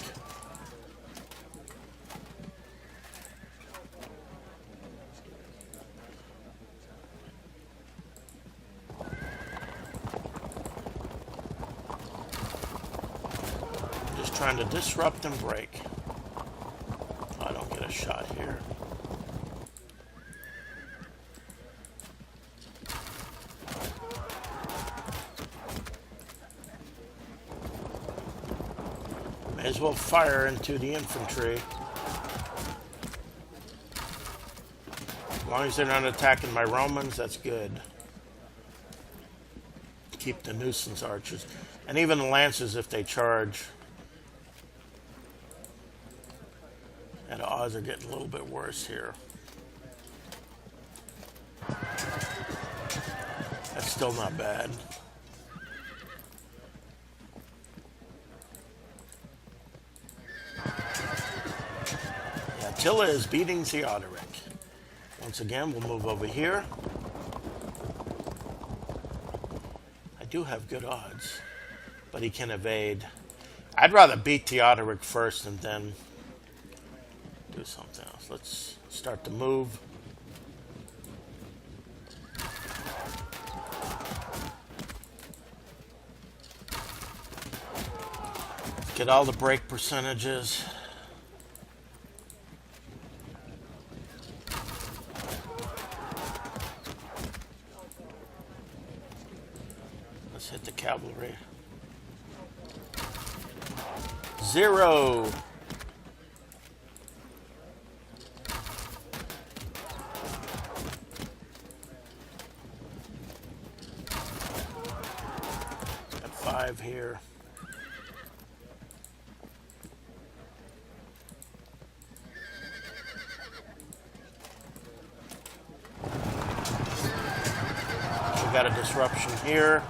Trying to disrupt and break. I don't get a shot here. May as well fire into the infantry. As long as they're not attacking my Romans, that's good. Keep the nuisance archers. And even the lancers if they charge. And the odds are getting a little bit worse here. That's still not bad. Yeah, Attila is beating Theodoric. Once again, we'll move over here. I do have good odds, but he can evade. I'd rather beat Theodoric first and then do something else. Let's start to move. Get all the break percentages. Let's hit the cavalry. 0. Got 5 here. Got a disruption here.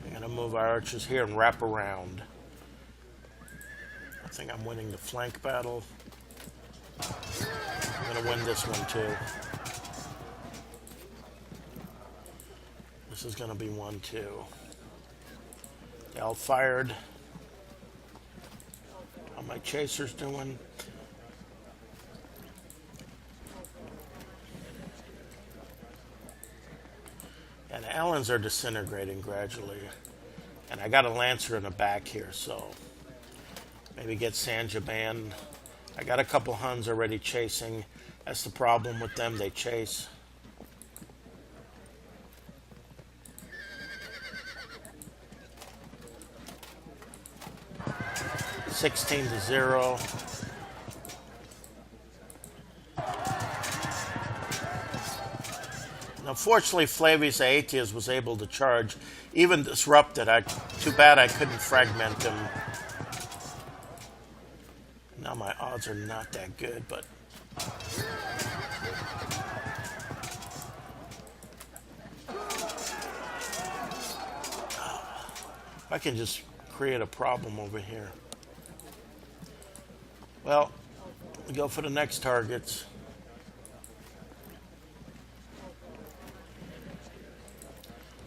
I'm going to move our archers here and wrap around. I think I'm winning the flank battle. I'm going to win this one too. This is going to be 1-2. They all fired. How my chasers doing? And the Alans are disintegrating gradually. And I got a Lancer in the back here, so maybe get Sanjaban. I got a couple Huns already chasing. That's the problem with them, they chase. (16-0). Unfortunately, Flavius Aetius was able to charge, even disrupted. Too bad I couldn't fragment him. Now my odds are not that good, but I can just create a problem over here. Well, we go for the next targets.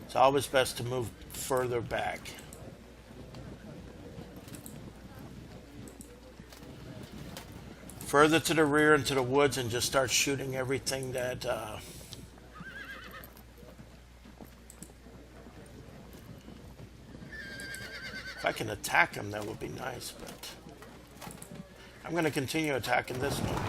It's always best to move further back. Further to the rear into the woods and just start shooting everything that if I can attack them, that would be nice, but I'm going to continue attacking this one.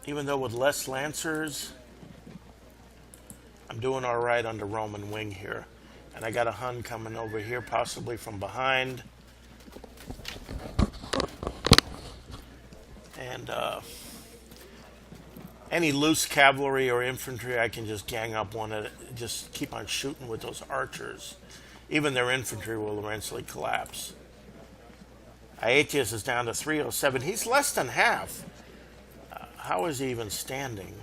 Even though with less Lancers, I'm doing all right on the Roman wing here. And I got a Hun coming over here, possibly from behind. And any loose cavalry or infantry, I can just gang up one at it, just keep on shooting with those archers. Even their infantry will eventually collapse. Aetius is down to 307. He's less than half. How is he even standing?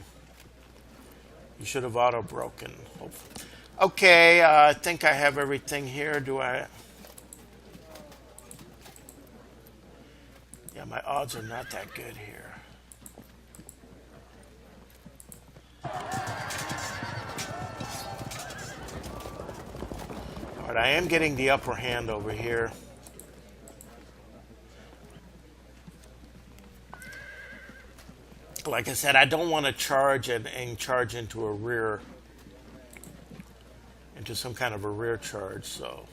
You should have auto-broken. Okay, I think I have everything here. Do I? Yeah, my odds are not that good here. All right, I am getting the upper hand over here. Like I said, I don't want to charge and charge into a rear, into some kind of a rear charge, so.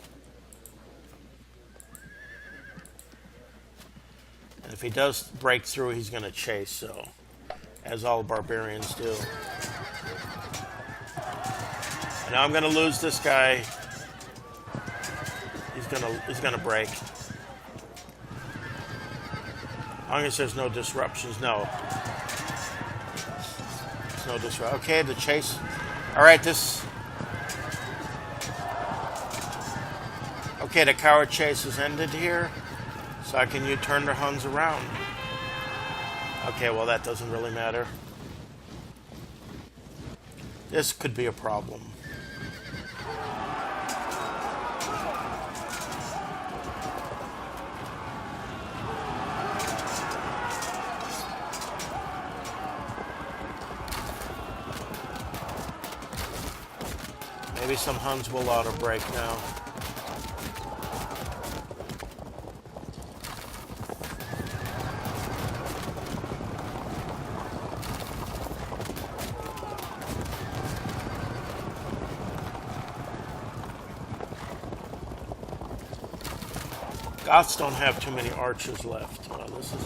And If he does break through, he's going to chase, so as all barbarians do. Now I'm going to lose this guy. He's gonna break. As long as there's no disruptions. No. There's no disruption. Okay, the chase. Alright, Okay, the coward chase is ended here. So I can turn the Huns around. Okay, well that doesn't really matter. This could be a problem. Maybe some Huns will auto break now. Goths don't have too many archers left. Oh, this is...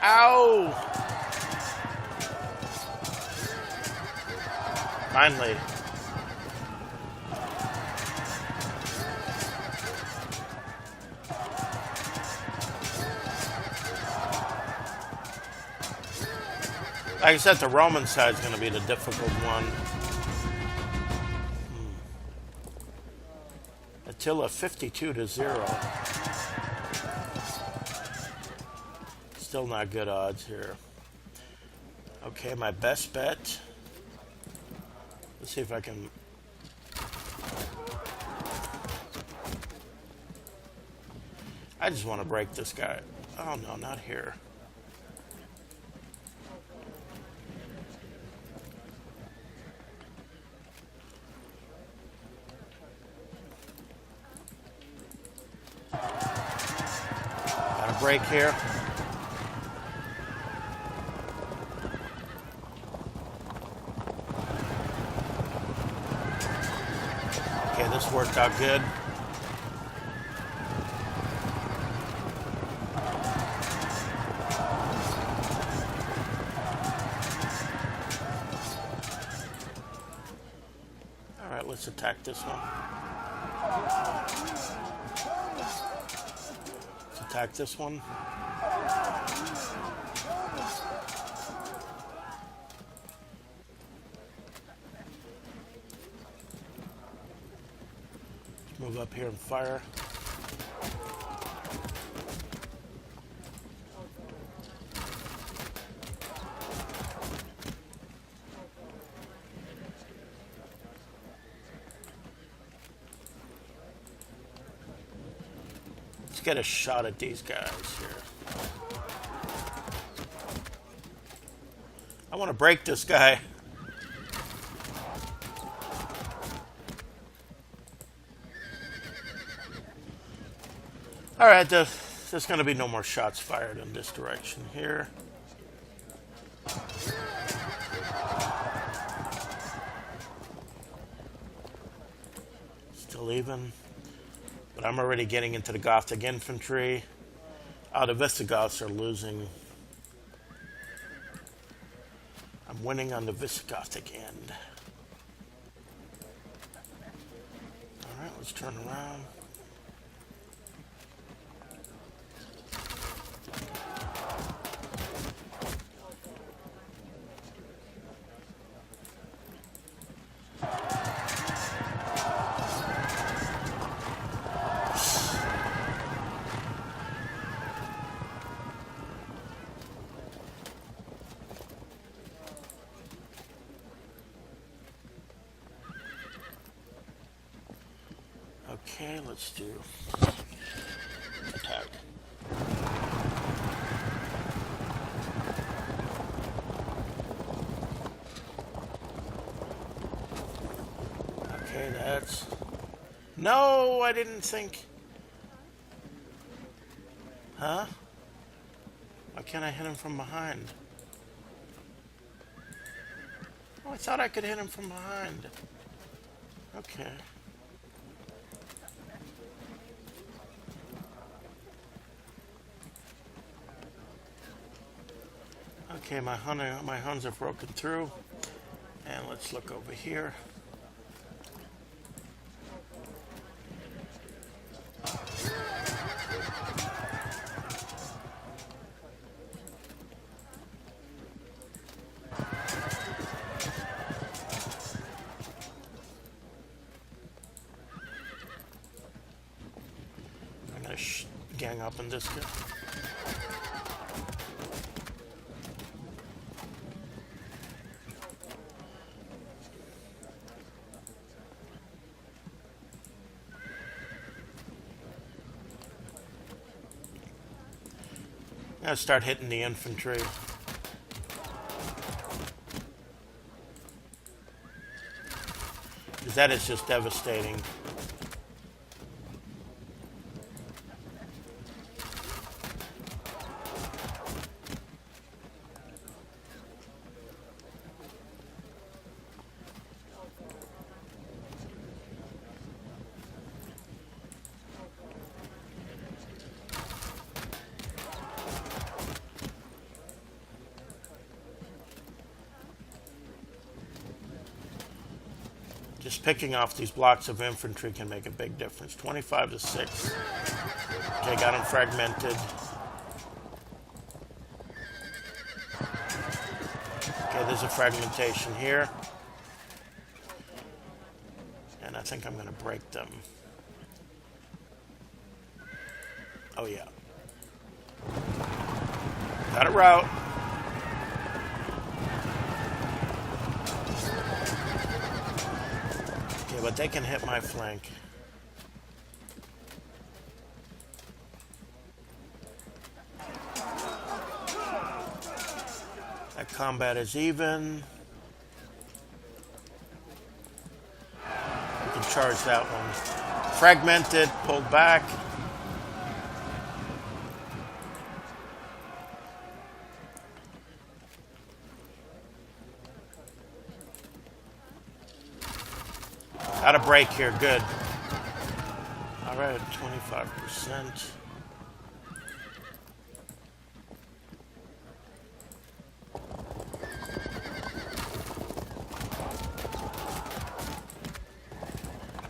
Ow! Finally. Like I said, the Roman side is going to be the difficult one. Attila 52-0. Still not good odds here. Okay, my best bet. Let's see if I can... I just want to break this guy. Oh no, not here. Got a break here. Okay, this worked out good. All right, let's attack this one. Let's attack this one. Move up here and fire. Let's get a shot at these guys here. I want to break this guy. All right, there's going to be no more shots fired in this direction here. Still even. But I'm already getting into the Gothic infantry. Oh, the Visigoths are losing. I'm winning on the Visigothic end. All right, let's turn around. Okay, let's do attack. Okay, that's... No, I didn't think... Huh? Why can't I hit him from behind? Oh, I thought I could hit him from behind. Okay. Okay, my Huns have broken through. And let's look over here. I'm going to gang up on this guy. I'm going to start hitting the infantry. Because that is just devastating. Just picking off these blocks of infantry can make a big difference. 25 to 6. Okay, got them fragmented. Okay, there's a fragmentation here. And I think I'm going to break them. Oh, yeah. Got a route. But they can hit my flank. That combat is even. You can charge that one. Fragmented, pulled back. Got a break here, good. All right, 25%.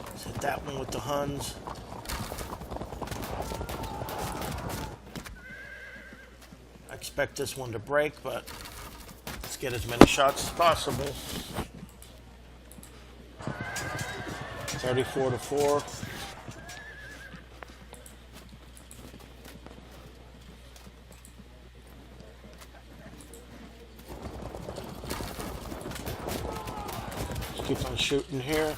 Let's hit that one with the Huns. I expect this one to break, but let's get as many shots as possible. 34 to 4. Just keep on shooting here.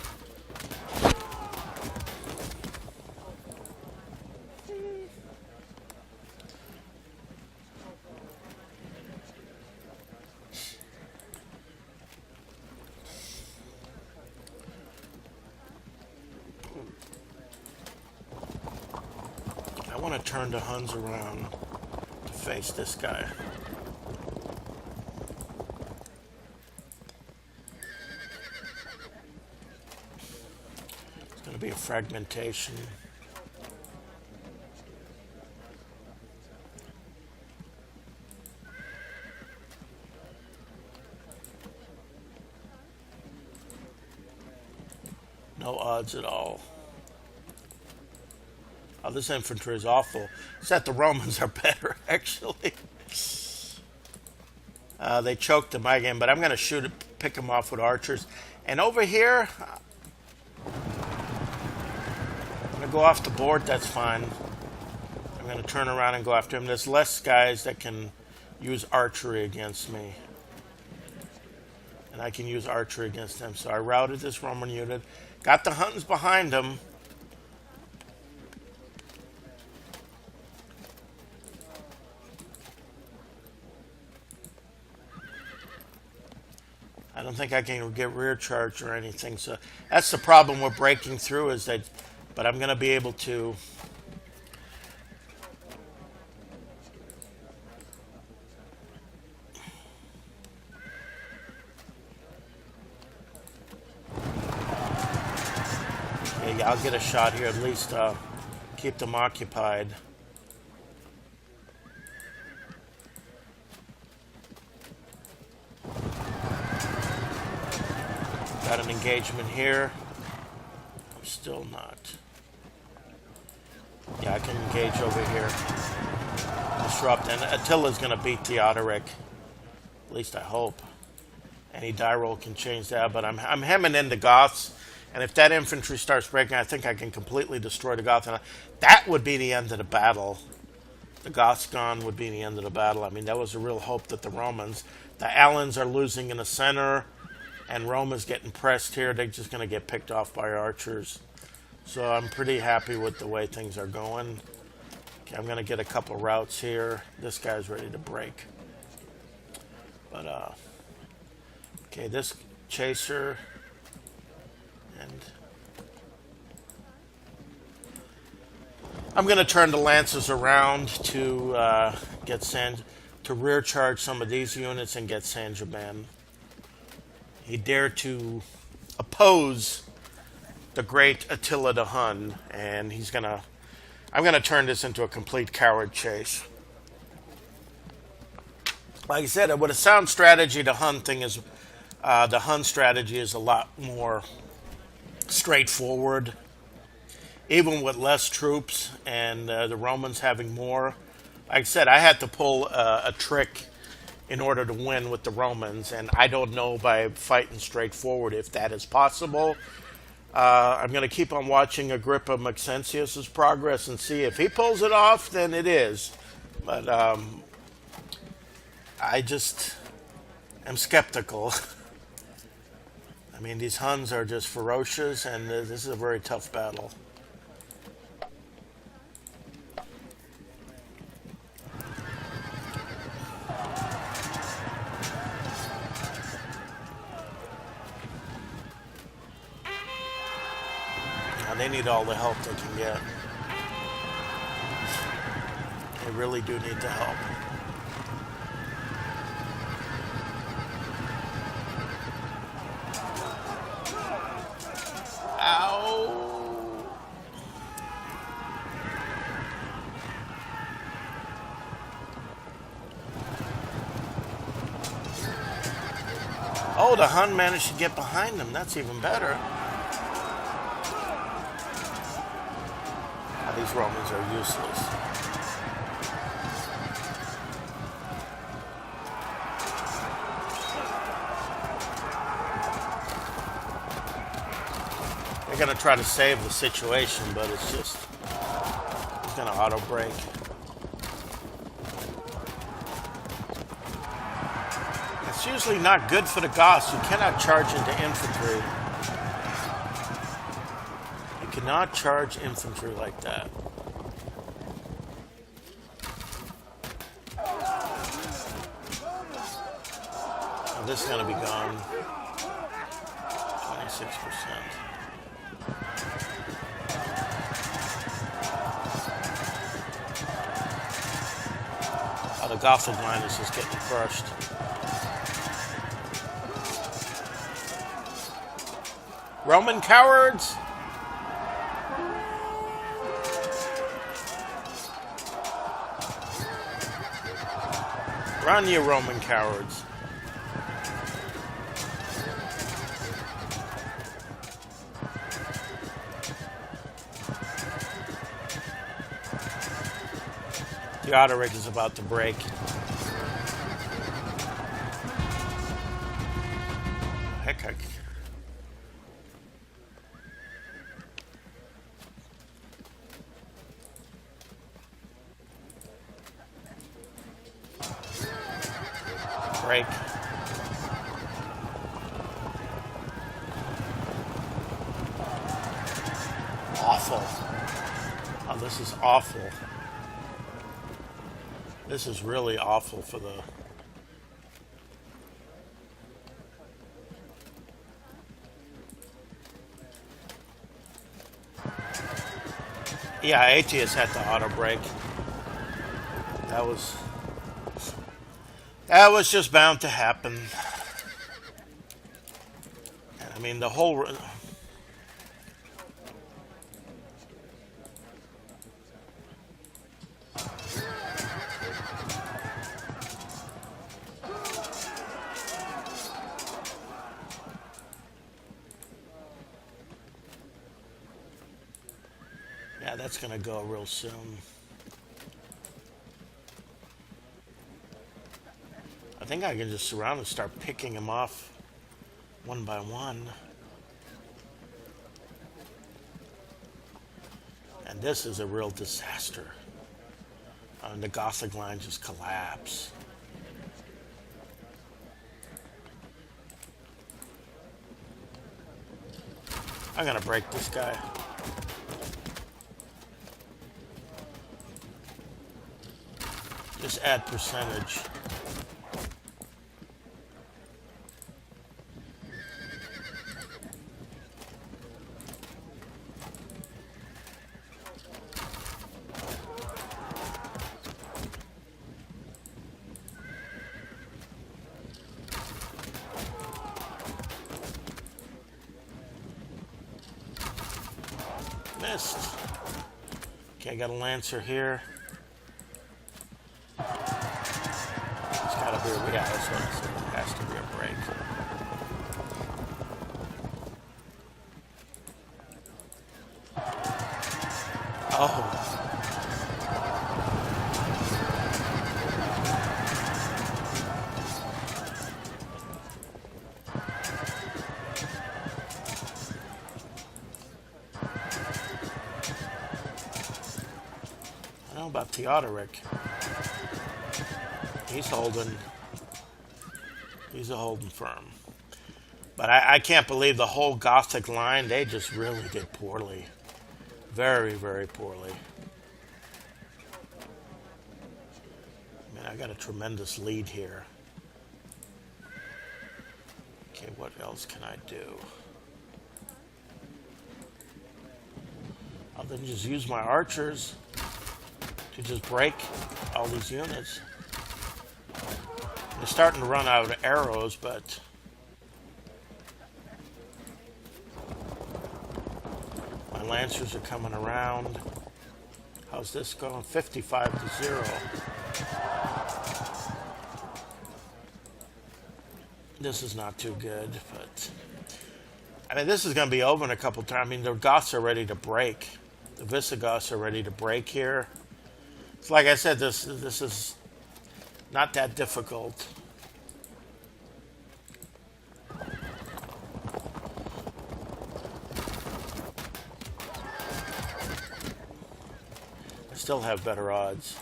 I want to turn the Huns around to face this guy. It's going to be a fragmentation. No odds at all. Oh, this infantry is awful. Except the Romans are better, actually. They choked them again, but I'm going to pick them off with archers. And over here, I'm going to go off the board. That's fine. I'm going to turn around and go after him. There's less guys that can use archery against me. And I can use archery against them. So I routed this Roman unit. Got the Huns behind them. I don't think I can get rear charge or anything. So that's the problem we're breaking through is that, but I'm going to be able to Okay, yeah, I'll get a shot here. At least keep them occupied. Got an engagement here. I'm still not. Yeah, I can engage over here. Disrupt. And Attila's going to beat Theodoric. At least I hope. Any die roll can change that. But I'm hemming in the Goths. And if that infantry starts breaking, I think I can completely destroy the Goths. And that would be the end of the battle. The Goths gone would be the end of the battle. I mean, that was a real hope that the Romans... The Alans are losing in the center. And Rome is getting pressed here. They're just going to get picked off by archers. So I'm pretty happy with the way things are going. Okay, I'm going to get a couple routes here. This guy's ready to break. But, okay, this chaser. And I'm going to turn the lances around to to rear charge some of these units and get Saint-Germain. He dared to oppose the great Attila the Hun, and I'm gonna turn this into a complete coward chase. Like I said, with a sound strategy, the Hun strategy is a lot more straightforward, even with less troops and the Romans having more. Like I said, I had to pull a trick in order to win with the Romans, and I don't know by fighting straightforward if that is possible. I'm going to keep on watching Agrippa Maxentius's progress and see if he pulls it off, then it is. But I just am skeptical. I mean, these Huns are just ferocious, and this is a very tough battle. They need all the help they can get. They really do need the help. Ow! Oh, the Hun managed to get behind them. That's even better. These Romans are useless. They're going to try to save the situation, but it's going to auto break. It's usually not good for the Goths. You cannot charge into infantry. Cannot charge infantry like that. Now this is going to be gone. 26%. Oh, the Gothic line is just getting crushed. Roman cowards! Run, you Roman cowards. Theodoric is about to break. Heck, break. Awful. Oh, this is awful. This is really awful for the... Yeah, Aetius had to auto break. That was just bound to happen. I mean, the whole... That's going to go real soon. I think I can just surround and start picking them off one by one. And this is a real disaster. And the Gothic line just collapse. I'm gonna break this guy. Just add percentage. Missed. Okay, I got a Lancer here. It's gotta be a, yeah, that's what I said. It has to be a break. Oh. I don't know about Theodoric. He's holding firm. But I can't believe the whole Gothic line, they just really did poorly. Very, very poorly. I mean, I got a tremendous lead here. Okay, what else can I do? I'll then just use my archers to just break all these units. They're starting to run out of arrows, but my Lancers are coming around. How's this going? 55-0. This is not too good, but I mean, this is going to be over in a couple times. I mean, the Goths are ready to break. The Visigoths are ready to break here. It's like I said, this is not that difficult. I still have better odds.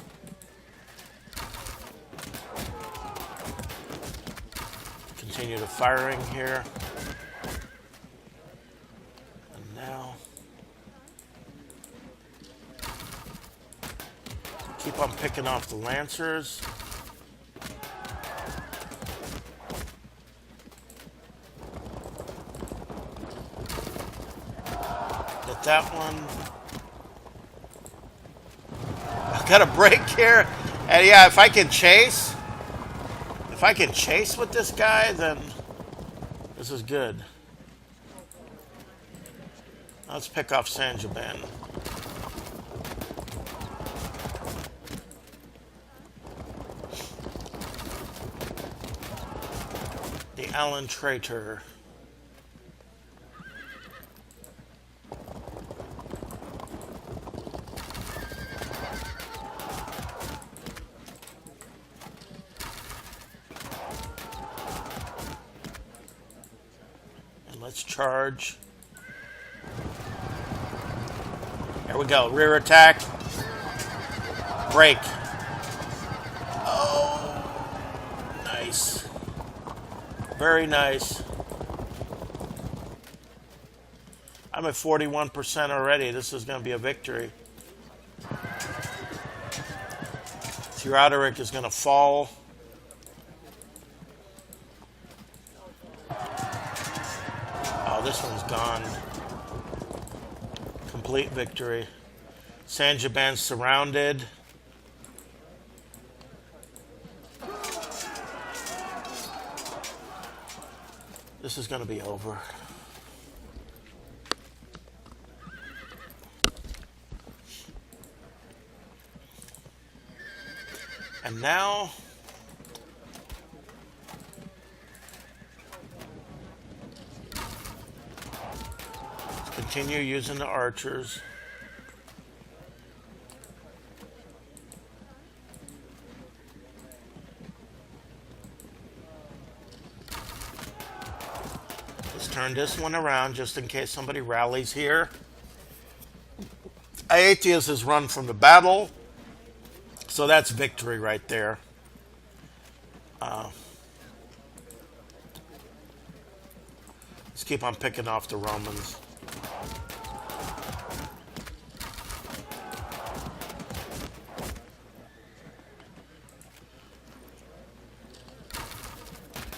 Continue the firing here. And now keep on picking off the Lancers. Get that one. I've got a break here. And yeah, if I can chase with this guy, then this is good. Let's pick off Saint-Germain. The Allen traitor. And let's charge. There we go. Rear attack. Break. Oh, nice. Very nice. I'm at 41% already. This is going to be a victory. Theodoric is going to fall. Oh, this one's gone. Complete victory. Saint-Germain surrounded. This is going to be over. And now let's continue using the archers. turn this one around just in case somebody rallies here. Aetius has run from the battle, so that's victory right there. Let's keep on picking off the Romans.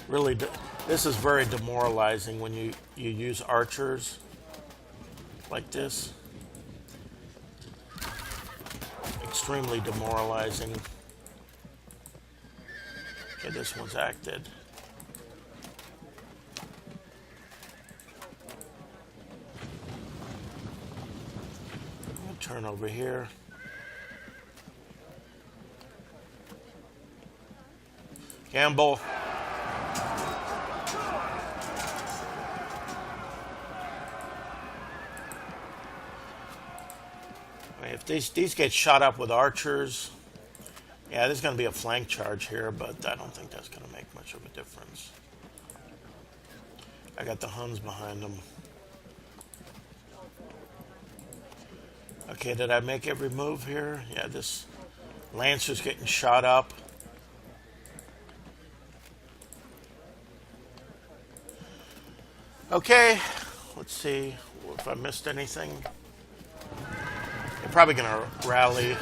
Really, this is very demoralizing when you use archers like this. Extremely demoralizing. Okay, this one's acted. I'll turn over here. Gamble. If these get shot up with archers, yeah, there's going to be a flank charge here, but I don't think that's going to make much of a difference. I got the Huns behind them. Okay, did I make every move here? Yeah, this Lancer's getting shot up. Okay, let's see if I missed anything. They're probably going to rally.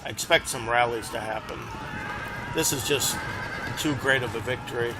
I expect some rallies to happen. This is just too great of a victory.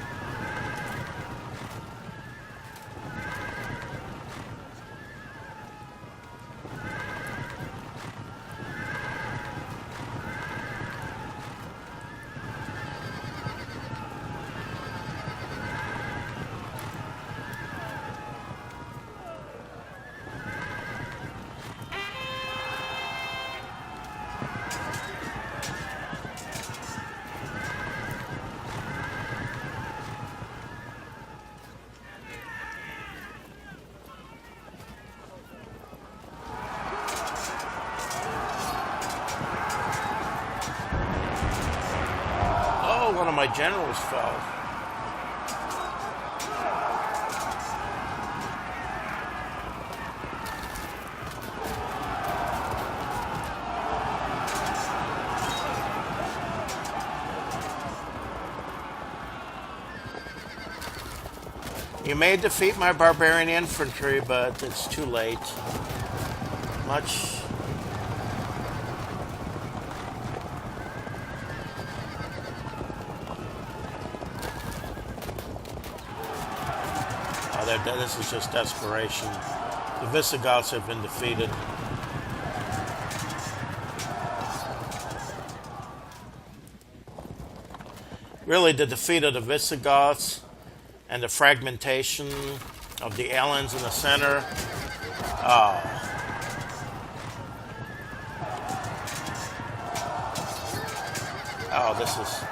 One of my generals fell. You may defeat my barbarian infantry, but it's too late. Much. This is just desperation. The Visigoths have been defeated. Really, the defeat of the Visigoths and the fragmentation of the Alans in the center. Oh, this is...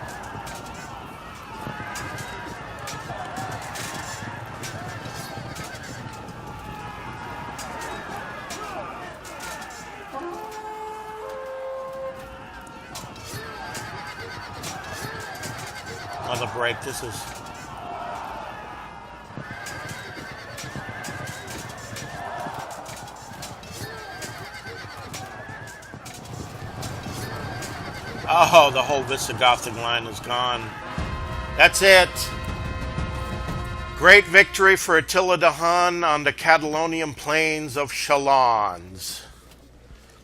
on the break, this is... Oh, the whole Visigothic line is gone. That's it. Great victory for Attila the Hun on the Catalonian plains of Chalons.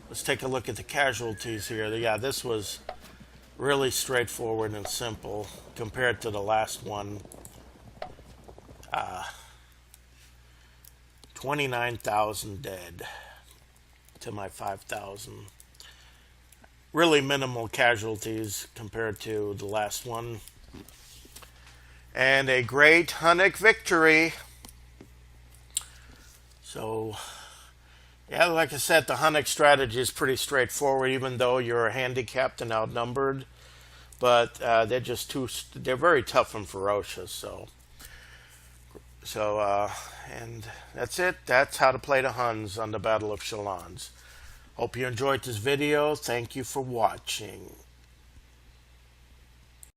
Let's take a look at the casualties here. Yeah, this was really straightforward and simple compared to the last one. 29,000 dead to my 5,000. Really minimal casualties compared to the last one. And a great Hunnic victory. So, yeah, like I said, the Hunnic strategy is pretty straightforward, even though you're handicapped and outnumbered. But they're just they're very tough and ferocious. And that's it. That's how to play the Huns on the Battle of Chalons. Hope you enjoyed this video. Thank you for watching.